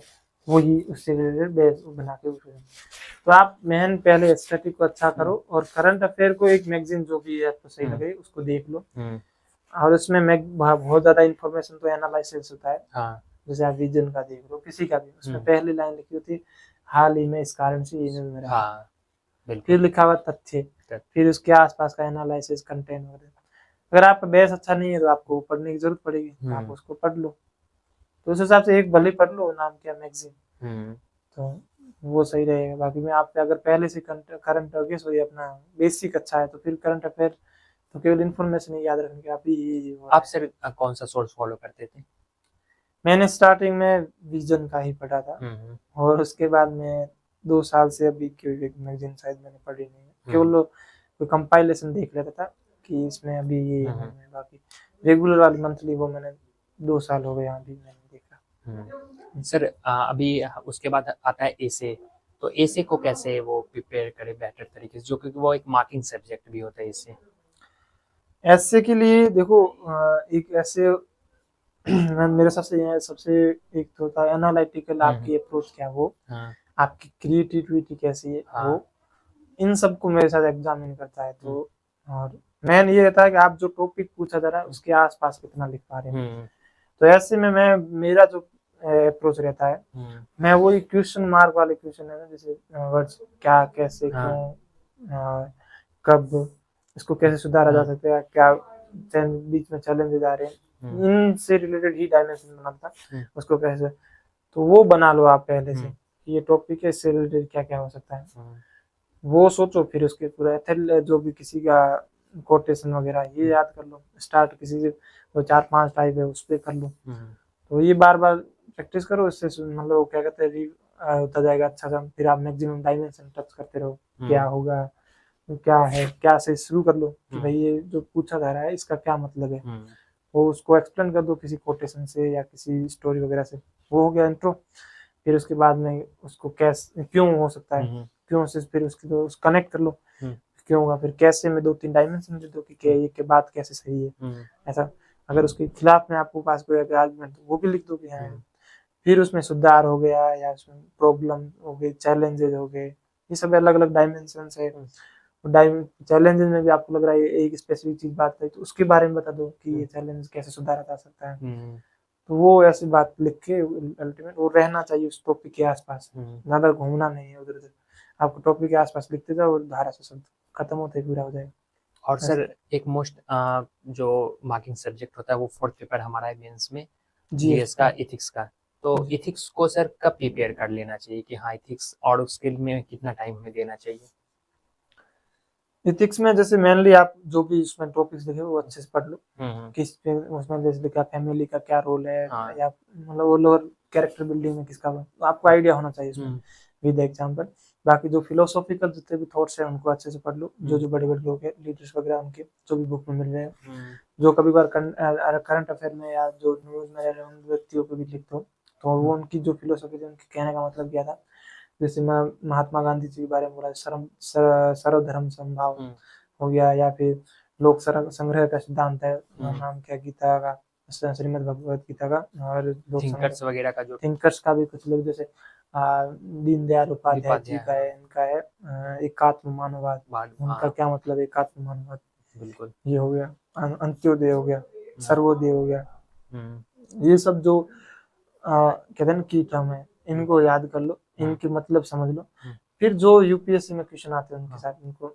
वही उससे रिलेटेड बेस बना के उसे, तो आप मेन पहले एस्थेटिक को अच्छा करो और करंट अफेयर को एक मैगजीन जो भी आपको सही लगे उसको देख लो। और उसमें बहुत ज्यादा इन्फॉर्मेशन तो एनालिसिस होता है। हाँ। जैसे आप विजन का देख लो, किसी का भी, उसमें पहली लाइन लिखी होती हाल ही में इस कारण से ये न्यूज में रहा। हाँ, बिल्कुल। फिर लिखा हुआ तथ्य, फिर उसके आसपास का एनालिसिस, कंटेंट वगैरह। अगर आपका बेस अच्छा नहीं है तो आपको पढ़ने की जरूरत पड़ेगी, तो आप उसको पढ़ लो। तो उस हिसाब से एक भले पढ़ लो, नाम क्या मैगजीन, तो वो सही रहेगा। बाकी में आप अगर पहले से करंट अफेयर सॉरी अपना बेसिक अच्छा है तो फिर करंट अफेयर तो केवल इन्फॉर्मेशन ही याद रखने की, आप ही आप सर कौन सा सोर्स फॉलो करते थे? मैंने स्टार्टिंग में विजन का ही पढ़ा था, और उसके बाद में 2 साल से अभी कोई मैगजीन शायद मैंने पढ़ी नहीं है, केवल कोई कंपाइलेशन देख लेता था कि इसमें अभी ये है। बाकी रेगुलर वाली मंथली वो मैंने 2 साल हो गए अभी मैंने देखा। सर अभी उसके बाद आता है एसे, तो एसे को कैसे वो प्रिपेयर करे बेटर तरीके से, जो कि वो एक मार्किंग सब्जेक्ट भी होता है एसे? ऐसे के लिए देखो एक ऐसे मेरे सबसे एक तो होता है एनालिटिकल, आपकी अप्रोच क्या वो, आपकी क्रिएटिविटी कैसी है वो, इन सबको मेरे साथ एग्जामिन करता है। तो और मेन ये रहता है कि आप जो टॉपिक पूछा जा रहा है उसके आसपास कितना लिख पा रहे हैं। तो ऐसे में मैं मेरा जो अप्रोच रहता है, मैं वही क्वेश्चन मार्क वाले क्वेश्चन है ना, जैसे वर्ड्स क्या, कैसे, क्यों, कब, इसको कैसे सुधारा जा सकता है, क्या बीच में चैलेंजेस आ रहे हैं, इनसे रिलेटेड ही डायमेंशन बनाता उसको कैसे, तो वो बना लो आप पहले से, ये टॉपिक है, इससे रिलेटेड क्या क्या हो सकता है वो सोचो। फिर उसके पूरा जो भी किसी का कोटेशन वगैरह ये याद कर लो, स्टार्ट किसी से वो 4-5 टाइप है उस पर कर लो। तो ये बार बार प्रैक्टिस करो, इससे मतलब क्या कहते हैं होता जाएगा अच्छा सा। फिर आप मैक्सिमम डायमेंशन टच करते रहो, क्या होगा, क्या है, क्या से शुरू कर लो कि भाई ये जो पूछा जा रहा है इसका क्या मतलब है, वो उसको एक्सप्लेन कर दो किसी कोटेशन से या किसी स्टोरी वगैरह से, वो हो गया इंट्रो। फिर उसके बाद में उसको कैसे, क्यों हो सकता है, क्यों से फिर उसकी तो कनेक्ट कर लो, क्यों होगा, फिर कैसे में 2-3 डायमेंशन दे दो कि ये के बाद कैसे सही है ऐसा। अगर उसके खिलाफ में आपको पास कोई आर्गुमेंट वो भी लिख दो कि हाँ। फिर उसमें सुधार हो गया या उसमें प्रॉब्लम हो गई, चैलेंजेस हो गए, ये सब अलग अलग डायमेंशन है। चैलेंजेस में भी आपको लग रहा है एक स्पेसिफिक चीज बात करी तो उसके बारे में बता दो कि ये चैलेंज कैसे सुधारा जा सकता है। तो वो ऐसी बात लिख के अल्टीमेट वो रहना चाहिए उस टॉपिक के आसपास, ज्यादा घूमना नहीं है उधर उधर, आपको टॉपिक के आसपास लिखते जाओ और धारा से शब्द खत्म होते पूरा हो जाएगा। और सर एक मोस्ट जो मार्किंग सब्जेक्ट होता है वो 4th पेपर हमारा है मेंस में, जीएस का, इथिक्स का। तो इथिक्स को सर कब प्रिपेयर कर लेना चाहिए कि हाँ इथिक्स, और उसके में कितना टाइम हमें देना चाहिए? इथिक्स में जैसे मेनली आप जो भी उसमें टॉपिक्स लिखे वो अच्छे से पढ़ लो, किस पे उसमें जैसे लिखा फैमिली का क्या रोल है, या मतलब वो लोअर कैरेक्टर बिल्डिंग में किसका, तो आपको आइडिया होना चाहिए उसमें विद एग्जांपल। बाकी जो फिलोसॉफिकल जितने भी थॉट्स हैं उनको अच्छे से पढ़ लो, जो बड़े बड़े लोग हैं लीडर्स वगैरह उनके जो भी बुक में मिल रहे हैं, जो कभी बार करंट अफेयर में या जो न्यूज में रह उन व्यक्तियों को भी लिख दो, तो वो उनकी जो फिलोसॉफी थी, उनके कहने का मतलब क्या था। जैसे मैं महात्मा गांधी जी के बारे में बोला, सर्वधर्म समभाव हो गया, या फिर लोक संग्रह का सिद्धांत है, नाम क्या गीता का, श्रीमद् भगवत गीता का, और थिंकर्स वगैरह का, जो थिंकर्स का भी कुछ लोग जैसे दीनदयाल उपाध्याय जी का है, इनका है एकात्म मानववाद, उनका क्या मतलब है एकात्म मानववाद, बिल्कुल ये हो गया, अंत्योदय हो गया, सर्वोदय हो गया, ये सब जो कहते हैं की टर्म है, इनको याद कर लो, इनके मतलब समझ लो, फिर जो यूपीएससी में क्वेश्चन आते हैं उनके साथ इनको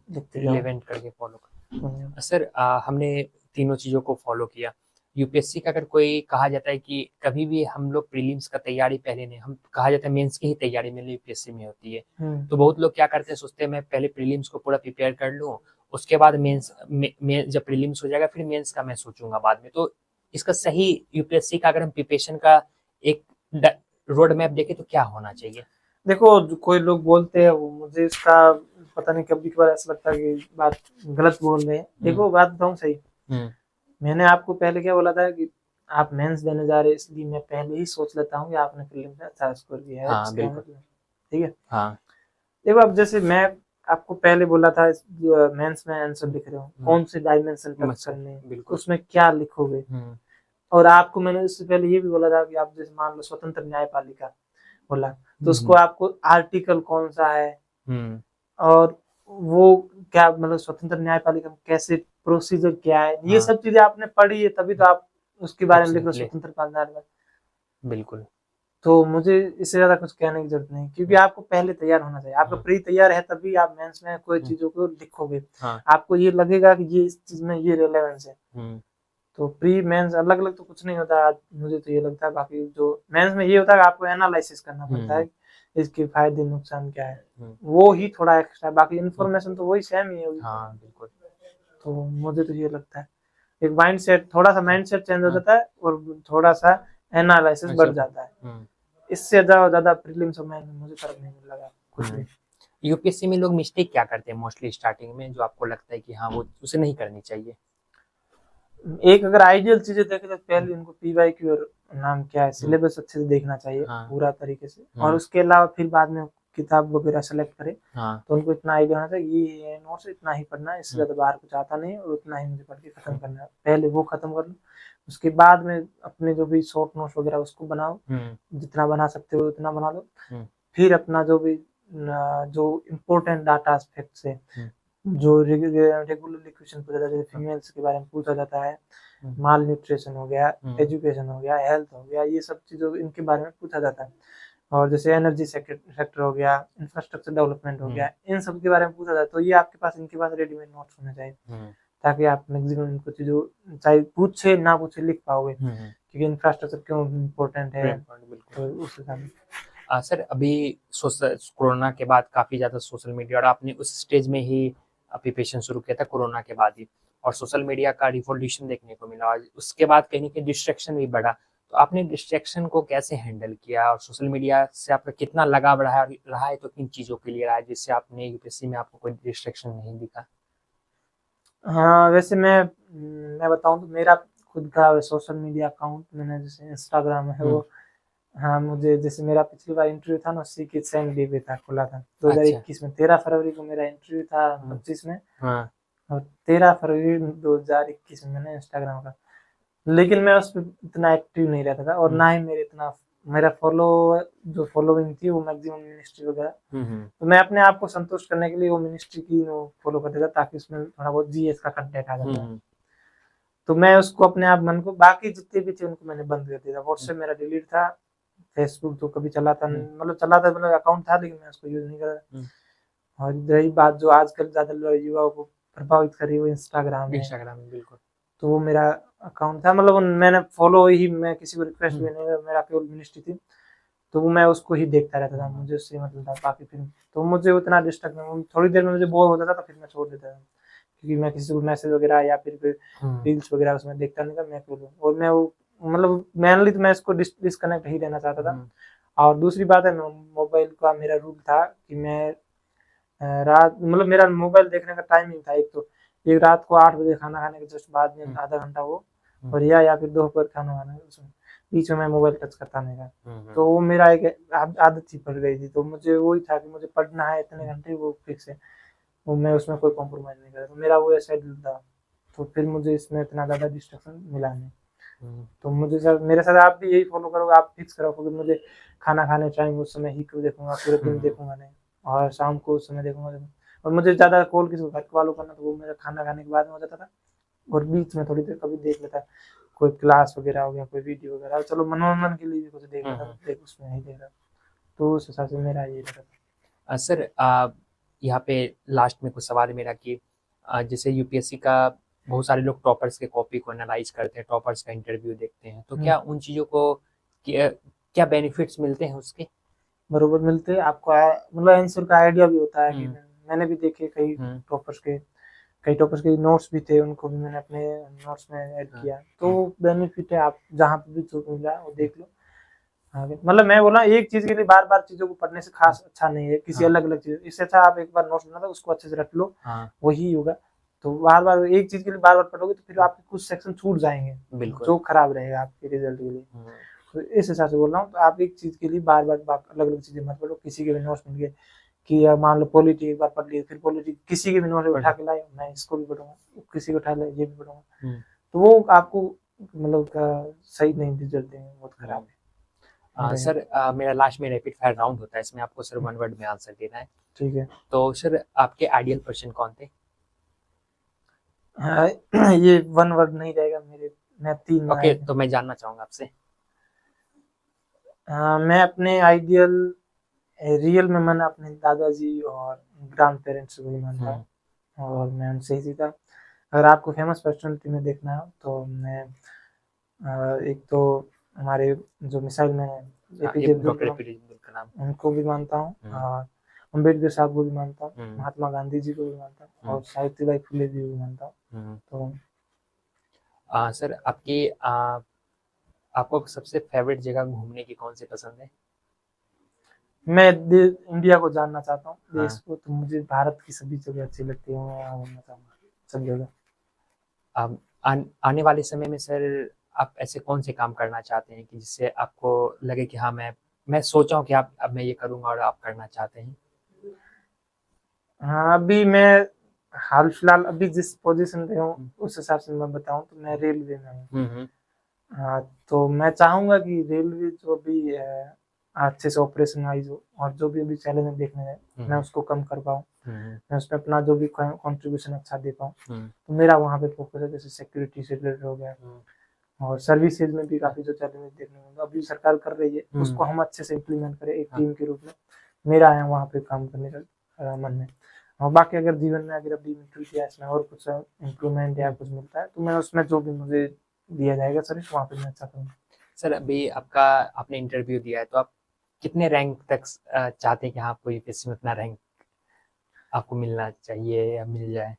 लिखते जाओ, रिलेवेंट करके फॉलो कर। सर हमने तीनों चीजों को फॉलो किया। यूपीएससी का अगर कोई कहा जाता है कि कभी भी हम लोग प्रीलिम्स का तैयारी पहले नहीं, हम कहा जाता है मेंस की ही तैयारी में यूपीएससी में होती है। तो बहुत लोग क्या करते हैं, सोचते हैं मैं पहले प्रीलिम्स को पूरा प्रिपेयर कर लूं, उसके बाद मेंस जब प्रीलिम्स हो जाएगा फिर मेंस का मैं सोचूंगा बाद में। तो इसका सही यूपीएससी का अगर हम प्रिपरेशन का एक रोड मैप देखें तो क्या होना चाहिए? देखो कोई लोग बोलते हैं, वो मुझे इसका पता नहीं कभी कभार ऐसा लगता है कि बात गलत बोल रहे हैं। देखो बात बताऊं सही, मैंने आपको पहले क्या बोला था कि आप मेंस देने जा रहे हैं, इसलिए मैं पहले ही सोच लेता हूँ कि आपने प्रीलिम्स में अच्छा स्कोर किया है। हाँ, ठीक है। हाँ। देखो अब जैसे मैं आपको पहले बोला था मेंस में आंसर लिख रहे हो, कौन से डायमेंशन टच करने हैं, उसमें क्या लिखोगे। और आपको मैंने इससे पहले ये भी बोला था कि आप जैसे मान लो स्वतंत्र न्यायपालिका, बोला, तो उसको आपको आर्टिकल कौन सा है हम्म, और वो क्या मतलब स्वतंत्र न्यायपालिका में कैसे प्रोसीजर क्या है, ये हाँ, सब चीजें आपने पढ़ी है तभी तो आप उसके बारे में लिख रहे हो, एब्सोल्युटली, स्वतंत्र न्यायपालिका। बिल्कुल, तो मुझे इससे ज्यादा कुछ कहने की जरूरत नहीं, क्योंकि आपको पहले तैयार होना चाहिए, आपका प्री तैयार है तभी आप मेंस में कोई चीजों को लिखोगे, हाँ, आपको ये लगेगा कि ये इस चीज में ये रेलेवेंस है। हम्म, तो प्री मेंस अलग अलग तो कुछ नहीं होता है, मुझे तो ये लगता है। बाकी जो मेंस में ये होता है कि आपको एनालिसिस करना पड़ता है, इसके फायदे नुकसान क्या है, वो ही थोड़ा एक्स्ट्रा, बाकी इन्फॉर्मेशन तो वही सेम ही होगी। हाँ, बिल्कुल, तो मुझे तो ये लगता है एक माइंड सेट, थोड़ा सा माइंड सेट चेंज हो जाता है और थोड़ा सा एनालिसिस बढ़ जाता है। इससे ज्यादा प्रीलिम्स और मेंस में मुझे फर्क नहीं लगा कुछ भी। यूपीएससी में लोग मिस्टेक क्या करते हैं मोस्टली स्टार्टिंग में, जो आपको लगता है कि हाँ वो उसे नहीं करनी चाहिए? एक अगर आइडियल चीजें देखें तो पहले इनको पीवाईक्यू और नाम क्या है सिलेबस अच्छे से देखना चाहिए हाँ, पूरा तरीके से, और उसके अलावा फिर बाद में किताब वगैरह सेलेक्ट करें। हाँ, तो उनको इतना आइडिया होना चाहिए ये नोट्स इतना ही पढ़ना है, इससे ज्यादा बाहर कुछ आता नहीं और उतना ही मुझे पढ़ के खत्म करना है, पहले वो खत्म कर लो। उसके बाद में अपने जो भी शॉर्ट नोट्स वगैरह उसको बनाओ, जितना बना सकते हो उतना बना लो। फिर अपना जो भी जो इम्पोर्टेंट डाटा फैक्ट्स है, जो रेगुलरली क्वेश्चन पूछा जाता है, जैसे फीमेल्स के बारे में पूछा जाता है, माल न्यूट्रिशन हो गया, एजुकेशन हो गया, हेल्थ हो गया, ये सब चीजों इनके बारे में पूछा जाता है। और जैसे एनर्जी सेक्टर हो गया, इंफ्रास्ट्रक्चर डेवलपमेंट हो गया, इन सब के बारे में पूछा जाता है। तो ये आपके पास इनके पास रेडीमेड नोट्स होने चाहिए, ताकि आप मैक्सिमम इनको चीजों चाहे पूछे ना पूछे लिख पाओगे, क्योंकि इंफ्रास्ट्रक्चर क्यों इम्पोर्टेंट है। तो उस हिसाब से सर अभी कोरोना के बाद काफी ज्यादा सोशल मीडिया, और आपने उस स्टेज में ही प्रिपरेशन शुरू किया था कोरोना के बाद ही, और सोशल मीडिया का रिवॉल्यूशन देखने को मिला, और उसके बाद कहीं ना कहीं डिस्ट्रैक्शन भी बढ़ा। तो आपने डिस्ट्रैक्शन को कैसे हैंडल किया, और सोशल मीडिया से आपका कितना लगाव रहा है तो किन चीजों के लिए रहा है, जिससे आपने यूपीएससी में आपको कोई डिस्ट्रैक्शन नहीं दिखा? हाँ, वैसे मैं बताऊं तो मेरा खुद का सोशल मीडिया अकाउंट मैंने जैसे इंस्टाग्राम है वो, हाँ मुझे जैसे मेरा पिछली बार इंटरव्यू था ना उसी के सेम डे पे था, खुला था 2021 में, 13 फरवरी को मेरा इंटरव्यू था 25 में, और 13 फरवरी 2021 में मैंने इंस्टाग्राम का, लेकिन मैं उस पर इतना एक्टिव नहीं रहता था, और ना ही मेरे इतना मेरा जो फॉलोइंग थी वो मैक्सिमम मिनिस्ट्री वगैरह, तो मैं अपने आप को संतुष्ट करने के लिए वो मिनिस्ट्री की वो फॉलो करता था, ताकि उसमें थोड़ा बहुत जीएस का कंटेंट आ जाता है। तो मैं उसको अपने आप मन को, बाकी जितने भी थे उनको मैंने बंद कर दिया था। व्हाट्सएप मेरा डिलीट था, फेसबुक तो कभी चलाता मतलब अकाउंट था, लेकिन मैं उसको यूज नहीं करता। और रही बात जो आजकल ज्यादा युवाओं को प्रभावित कर रही है, वो इंस्टाग्राम है। बिल्कुल। तो वो मेरा अकाउंट था, मतलब मैंने फॉलो ही, मैं किसी को रिक्वेस्ट भी नहीं, मेरा केवल मिनिस्ट्री थी, तो वो मैं उसको ही देखता रहता था, मुझे उससे मतलब था। बाकी फिर तो मुझे उतना डिस्टर्ब नहीं, थोड़ी देर में मुझे बोर हो जाता था, फिर मैं छोड़ देता था, क्योंकि मैं किसी को मैसेज वगैरह या फिर रील्स वगैरह उसमें देखता नहीं था मैं केवल, और मैं वो मतलब मेनली तो मैं इसको डिस्कनेक्ट ही रहना चाहता था। और दूसरी बात है, मोबाइल का मेरा रूल था कि मैं रात मतलब मेरा मोबाइल देखने का टाइमिंग था, एक रात को 8 बजे खाना खाने के जस्ट बाद में आधा घंटा वो, और या फिर दोपहर खाना खाने उसमें बीच में मैं मोबाइल टच करता नहीं था। तो वो मेरा एक आदत ही पड़ गई थी, तो मुझे वही था कि मुझे पढ़ना है इतने घंटे, वो फिक्स है, वो मैं उसमें कोई कॉम्प्रोमाइज नहीं करता, तो मेरा वो शेड्यूल था। तो फिर मुझे इसमें इतना ज़्यादा डिस्ट्रक्शन मिला नहीं। तो मुझे सर मेरे साथ आप भी यही फॉलो करोगे, आप फिक्स करो क्योंकि मुझे खाना खाने टाइम उस समय ही क्यों देखूंगा, पूरे दिन देखूंगा नहीं, और शाम को उस समय देखूंगा। और मुझे ज़्यादा कॉल किसी घर वालों करना, तो वो मेरा खाना खाने के बाद में हो जाता था, और बीच में थोड़ी देर कभी देख लेता, कोई क्लास वगैरह हो गया, कोई वीडियो वगैरह, चलो मनोरंजन के लिए भी कुछ देख लेता, देख उसमें नहीं देख रहा। तो उस हिसाब से मेरा ये रहता था। सर यहाँ पे लास्ट में कुछ सवाल मेरा कि जैसे यूपीएससी का बहुत सारे लोग टॉपर्स के कॉपी को एनालाइज करते हैं, टॉपर्स का इंटरव्यू देखते हैं, तो क्या उन चीज़ों को क्या बेनिफिट्स मिलते हैं उसके? बरोबर मिलते हैं आपको, मतलब आंसर का आइडिया भी होता है कि मैंने भी देखे कई टॉपर्स के नोट्स भी थे, उनको भी मैंने अपने नोट्स में ऐड किया, तो बेनिफिट है। आप जहाँ पे भी चूक मिला वो देख लो आगे। मतलब मैं बोला एक चीज के लिए बार बार चीजों को पढ़ने से खास अच्छा नहीं है, किसी अलग अलग चीज, इससे अच्छा आप एक बार नोट्स बना दो, उसको अच्छे से रख लो, वही होगा। तो बार बार एक चीज के लिए बार बार पढ़ोगे तो फिर आपके कुछ सेक्शन छूट जाएंगे, जो खराब रहेगा आपके रिजल्ट के लिए। तो इस हिसाब से बोल रहा हूँ, तो आप एक चीज के लिए बार बार अलग अलग चीजें मत पढ़ो। किसी के भी नोट्स मिल गए कि मान लो पॉलिटी एक बार पढ़ लिए, फिर पॉलिटी किसी के भी नोट्स उठा के लाए, मैं इसको भी पढ़ूंगा, किसी को उठा ले ये भी पढ़ूंगा, तो वो आपको मतलब सही नहीं रिजल्ट देंगे, बहुत खराब है। सर मेरा लास्ट में रैपिड फायर राउंड होता है, इसमें आपको सर 1 वर्ड में आंसर देना है। ठीक है। तो सर आपके आइडियल पर्सन कौन थे? हाँ, ये 1 वर्ड नहीं रहेगा मेरे, मैं 3 ओके, तो मैं जानना चाहूंगा आपसे। मैं अपने आइडियल रियल में मैंने अपने दादाजी और ग्रैंड पेरेंट्स को ही मानता हूँ और मैं उनसे ही सीखा। अगर आपको फेमस पर्सनालिटी में देखना हो तो मैं एक तो हमारे जो मिसाइल मैन है एपीजे डॉक्टर अब्दुल एपीजे कलाम, उनको भी मानता हूँ और अम्बेडकर साहब को भी मानता हूँ, हम्म। महात्मा गांधी जी को भी मानता हूँ और सावित्रीबाई फुले जी को भी मानता हूँ। तो सर आपको सबसे फेवरेट जगह घूमने की कौन सी पसंद है? मैं इंडिया को जानना चाहता हूँ, हाँ। देश को, तो मुझे भारत की सभी जगह अच्छी लगती है, मैं वहाँ घूमना चाहूँगा सब जगह। आने वाले समय में सर आप ऐसे कौन से काम करना चाहते हैं कि जिससे आपको लगे कि हाँ मैं सोचा हूँ कि आप अब मैं ये करूँगा और आप करना चाहते हैं? हाँ, अभी मैं हाल फिलहाल अभी जिस पोजीशन पे हूँ उस हिसाब से मैं बताऊँ तो मैं रेलवे में हूँ। हाँ, तो मैं चाहूँगा कि रेलवे जो भी अच्छे से ऑपरेशनलाइज हो और जो भी अभी चैलेंज देखने हैं मैं उसको कम कर पाऊँ, मैं उसमें अपना जो भी कंट्रीब्यूशन अच्छा दे पाऊँ। तो मेरा वहाँ पे फोकस है, जैसे सिक्योरिटी से रिलेटेड हो गया और सर्विसेज में भी काफ़ी जो चैलेंजेस देखने को अभी सरकार कर रही है उसको हम अच्छे से इम्प्लीमेंट करें एक टीम के रूप में। मेरा है वहाँ पे काम करने का मन है। और बाकी अगर जीवन में अगर अभी किया इसमें और कुछ इम्प्रूवमेंट या कुछ मिलता है तो मैं उसमें जो भी मुझे दिया जाएगा सर वहाँ पे मैं अच्छा करूँगा। सर अभी आपने इंटरव्यू दिया है तो आप कितने रैंक तक चाहते हैं कि हाँ आपको यूपीएससी में उतना रैंक आपको मिलना चाहिए या मिल जाए?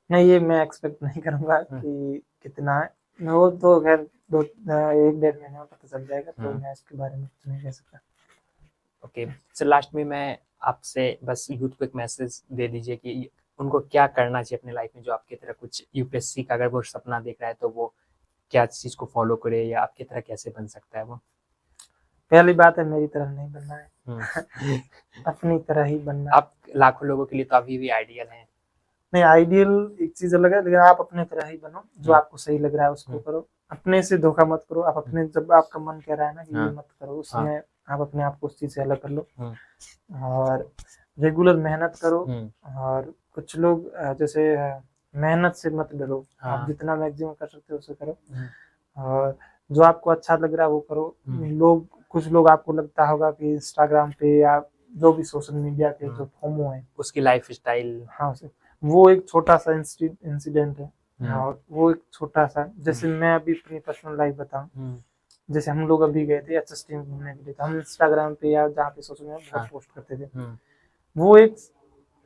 नहीं, ये मैं एक्सपेक्ट नहीं करूँगा कि कितना है, वो तो खैर 1-1.5 महीने में पता चल जाएगा, तो मैं इसके बारे में कुछ नहीं कह सकता। ओके सर, लास्ट में मैं आपसे बस यूथ को एक मैसेज दे दीजिए कि उनको क्या करना चाहिए अपने लाइफ में, जो आपकी तरह कुछ यूपीएससी का अगर वो सपना देख रहा है तो वो क्या चीज़ को फॉलो करे या आपकी तरह कैसे बन सकता है वो? पहली बात है मेरी तरह नहीं बनना है अपनी तरह ही बनना है। आप लाखों लोगों के लिए तो अभी भी आइडियल हैं। नहीं, आइडियल एक चीज अलग है, लेकिन आप अपने तरह ही बनो, जो आपको सही लग रहा है उसको करो, अपने से धोखा मत करो। आप अपने जब आपका मन कह रहा है ना कि ये मत करो, उसमें आप अपने आप को उस चीज से अलग कर लो और रेगुलर मेहनत करो। और कुछ लोग जैसे मेहनत से मत डरो, आप जितना मैक्सिमम कर सकते हो उसे करो और जो आपको अच्छा लग रहा है वो करो। कुछ लोग आपको लगता होगा कि इंस्टाग्राम पे या जो भी सोशल मीडिया के जो फोमो है उसकी लाइफ स्टाइल, हाँ वो एक छोटा सा इंसिडेंट है और वो एक छोटा सा, जैसे मैं अभी अपनी पर्सनल लाइफ बताऊं, जैसे हम लोग अभी गए थे एचएसटी में घूमने के लिए, तो हम इंस्टाग्राम पे या जहाँ पे सोशल मीडिया बहुत पोस्ट करते थे। वो एक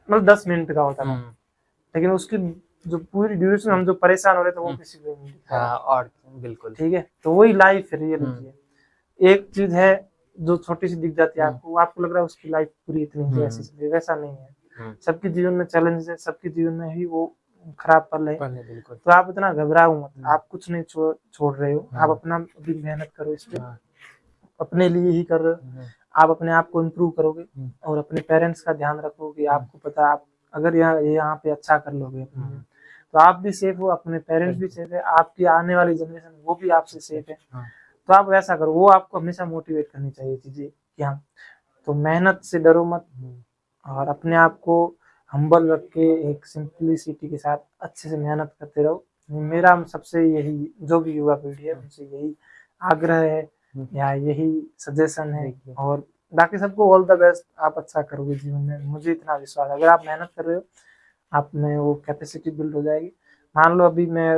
मतलब 10 मिनट का होता था, लेकिन उसकी जो पूरी ड्यूरेशन हम जो परेशान हो रहे थे वो किसी को नहीं दिखा। और बिल्कुल ठीक है, तो वही लाइफ है, रियलिटी है। एक चीज है जो छोटी सी दिख जाती है आपको, आपको लग रहा है उसकी लाइफ पूरी इतनी ऐसी चल रही है, वैसा नहीं है। सबके जीवन में चैलेंज है, सबके जीवन में ही वो खराब पल है, तो आप इतना घबराओ मत, आप कुछ नहीं छोड़ रहे हो, आप अपना अभी मेहनत करो इस पे, अपने लिए ही कर रहे हो, आप अपने आप को इम्प्रूव करोगे और अपने पेरेंट्स का ध्यान रखोगे। आपको पता आप अगर यहाँ पे अच्छा कर लोगे तो आप भी सेफ हो, अपने पेरेंट्स भी सेफ है, आपकी आने वाली जनरेशन वो भी आपसे सेफ है। तो आप वैसा करो, वो आपको हमेशा मोटिवेट करनी चाहिए चीजें कि हाँ, तो मेहनत से डरो मत और अपने आप को हम्बल रख के एक सिंपलिसिटी के साथ अच्छे से मेहनत करते रहो। मेरा सबसे यही, जो भी युवा पीढ़ी है उनसे यही आग्रह है या यही सजेशन है। और बाकी सबको ऑल द बेस्ट, आप अच्छा करोगे जीवन में, मुझे इतना विश्वास है। अगर आप मेहनत कर रहे हो आप में वो कैपेसिटी बिल्ड हो जाएगी। मान लो अभी मैं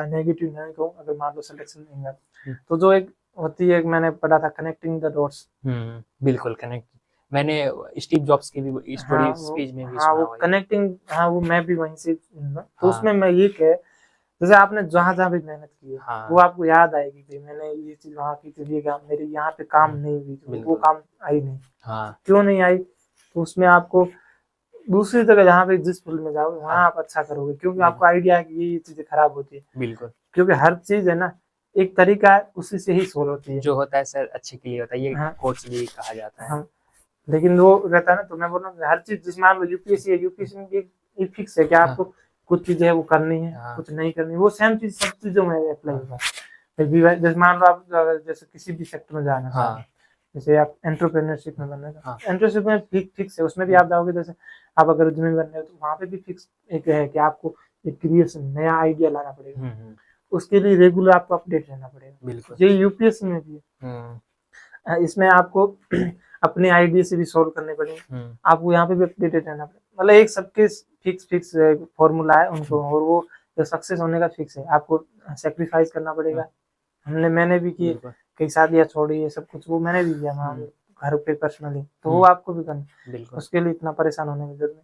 नेगेटिव नहीं कहूँ, अगर मान लो सिलेक्शन नहीं हुआ तो जो एक होती है, मैंने पढ़ा था कनेक्टिंग द डॉट्स, बिल्कुल कनेक्ट, मैंने स्टीव जॉब्स की भी स्टोरी स्पीच में भी सुना वो कनेक्टिंग, हाँ वो मैं भी वहीं से तो उसमें मैं ये कह, जैसे आपने जहाँ जहाँ भी मेहनत की है वो आपको याद आएगी कि मैंने ये चीज वहाँ की थी, मेरी यहाँ पे काम नहीं हुई, वो काम आई नहीं, क्यों नहीं आई, तो उसमें आपको दूसरी जगह जहाँ पे जिस फील्ड में जाओगे वहाँ आप अच्छा करोगे, क्योंकि आपको आइडिया है कि ये चीजें खराब होती है। बिल्कुल, क्योंकि हर चीज है ना एक तरीका है, उसी से ही सोल्व होती है, जो होता है सर अच्छे के लिए होता है, ये कोर्स भी कहा जाता है। लेकिन वो रहता है ना, तो मैं बोल रहा हूँ हर चीज, जिसमें मान लो यूपीएससी है, यूपीएससी में एक फिक्स है कि आपको कुछ चीजें है वो करनी है, कुछ नहीं करनी, वो सेम चीज सब चीजों में अप्लाई होगा। फिर भी जैसे मान लो आप जैसे किसी भी सेक्टर में जाना हाँ। चाहें, जैसे आप एंटरप्रेन्योरशिप में बनना हाँ। एंटरप्रेन्योरशिप में फिक्स है, उसमें भी आप जाओगे, जैसे आप अगर उसमें बन रहे हो तो वहाँ पे भी फिक्स एक है कि आपको एक क्रिएशन नया आइडिया लाना पड़ेगा, उसके लिए रेगुलर आपको अपडेट रहना पड़ेगा। बिल्कुल। ये यूपीएससी में भी है, इसमें आपको अपने आइडिया से भी सॉल्व करने पड़ेंगे, आपको यहाँ पे भी अपडेटेड रहना पड़ेगा। मतलब एक सबके फिक्स फॉर्मूला है उनको, और वो जो सक्सेस होने का फिक्स है, आपको सेक्रीफाइस करना पड़ेगा। मैंने भी किए, कई शादियाँ छोड़ी, ये सब कुछ वो मैंने भी किया घर पे पर्सनली, तो वो आपको भी करना, उसके लिए इतना परेशान होने की जरूरत नहीं।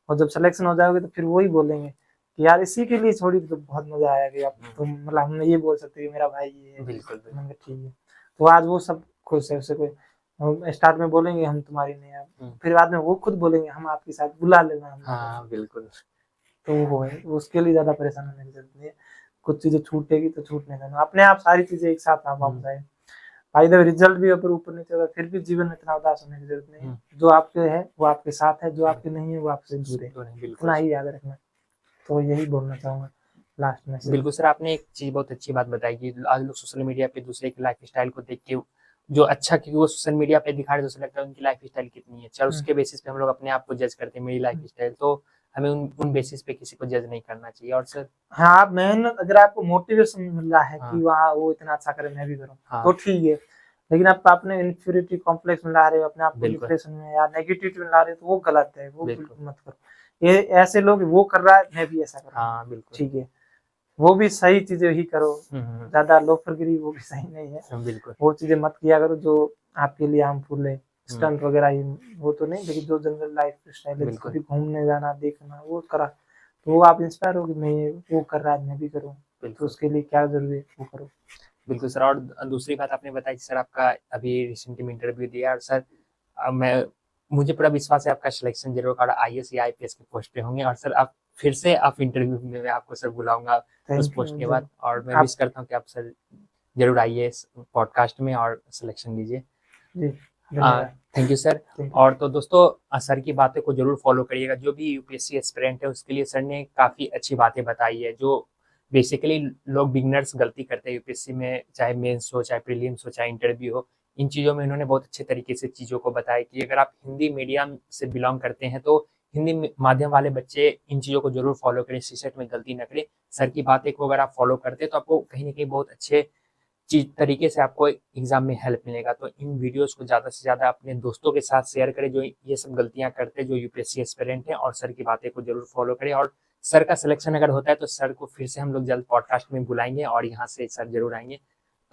और जब सिलेक्शन हो जाओगे तो फिर वही बोलेंगे कि यार इसी के लिए छोड़ी तो बहुत मजा आया कि आप तुम, मतलब हमने ये बोल सकते कि मेरा भाई ये है। बिल्कुल ठीक है, तो आज वो सब खुश है, उससे कोई स्टार्ट में बोलेंगे हम तुम्हारी नहीं है, फिर बाद में वो खुद बोलेंगे हम आपके साथ, बुला लेना। हाँ बिल्कुल। तो वो है, उसके लिए ज्यादा परेशान होने की जरूरत नहीं है, कुछ चीजें छूटेगी तो छूटने देना, अपने आप सारी चीजें एक साथ आप वापस आए। भाई जब रिजल्ट भी ऊपर नहीं चला, फिर भी जीवन में इतना उदास होने की जरूरत नहीं है। जो आपके है वो आपके साथ है, जो आपके नहीं है वो आपसे दूर है, इतना ही याद रखना। तो यही बोलना चाहूंगा लास्ट में। बिल्कुल सर, आपने एक चीज बहुत अच्छी बात बताई कि आज लोग सोशल मीडिया पे दूसरे की लाइफ स्टाइल को देख के जो अच्छा, क्योंकि वो सोशल मीडिया पे दिखा रहे तो लगता है उनकी लाइफ स्टाइल कितनी है, चल उसके बेसिस पे हम लोग अपने आप को जज करते हैं मेरी लाइफ स्टाइल, तो हमें उन बेसिस पे किसी को जज नहीं करना चाहिए। और सर हाँ, आप मेहनत, अगर आपको मोटिवेशन मिल रहा है कि वहाँ वो इतना अच्छा करे मैं भी करूँ तो ठीक है, लेकिन आप अपने इन्फीरियरिटी कॉम्प्लेक्स में ला रहे हो, अपने आप को डिप्रेशन में या नेगेटिविटी में ला रहे हो, तो वो गलत है, वो बिल्कुल मत करो। ये ऐसे लोग वो कर रहा है मैं भी ऐसा करूँ, हाँ बिल्कुल ठीक है, वो भी सही चीजें ही करो, ज्यादा लोफरगिरी वो भी सही नहीं है, बिल्कुल वो चीजें मत किया करो जो आपके लिए हार्मफुल है, स्टंट वगैरह वो तो नहीं, लेकिन जो जनरल लाइफ स्टाइल है, कभी घूमने जाना देखना वो करा, तो वो आप इंस्पायर हो कि मैं वो कर रहा है मैं भी करूँ, तो उसके लिए क्या जरूरी है वो करो। बिल्कुल सर। और दूसरी बात आपने बताई सर, आपका अभी रिसेंटली में इंटरव्यू दिया, और सर मुझे पूरा विश्वास है आपका सिलेक्शन जरूर और IAS या IPS के पोस्ट पे होंगे, और सर आप फिर से आप इंटरव्यू में मैं आपको सर बुलाऊंगा उस पोस्ट के बाद, और मैं विश करता हूँ कि आप सर जरूर आइए इस पॉडकास्ट में और सिलेक्शन लीजिए। Thank you sir. और तो दोस्तों सर की बातें को जरूर फॉलो करिएगा, जो भी यूपीएससी एस्पिरेंट है उसके लिए सर ने काफ़ी अच्छी बातें बताई है, जो बेसिकली लोग बिगनर्स गलती करते हैं यूपीएससी में, चाहे मेंस हो, चाहे प्रीलिम्स हो, चाहे इंटरव्यू हो, इन चीज़ों में इन्होंने बहुत अच्छे तरीके से चीज़ों को बताया कि अगर आप हिंदी मीडियम से बिलोंग करते हैं तो हिंदी माध्यम वाले बच्चे इन चीज़ों को जरूर फॉलो करें, सीसेट में गलती न करें। सर की बातें को अगर आप फॉलो करते हैं तो आपको कहीं ना कहीं बहुत अच्छे तरीके से आपको एग्जाम में हेल्प मिलेगा। तो इन वीडियोस को ज़्यादा से ज़्यादा अपने दोस्तों के साथ शेयर करें जो ये सब गलतियां करते हैं, जो यूपीएससी एस्पिरेंट हैं, और सर की बातें को जरूर फॉलो करें। और सर का सिलेक्शन अगर होता है तो सर को फिर से हम लोग जल्द पॉडकास्ट में बुलाएंगे और यहाँ से सर जरूर आएंगे।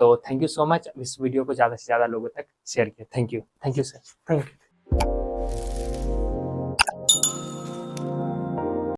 तो थैंक यू सो मच, इस वीडियो को ज़्यादा से ज़्यादा लोगों तक शेयर किया। Thank you sir. Thank you.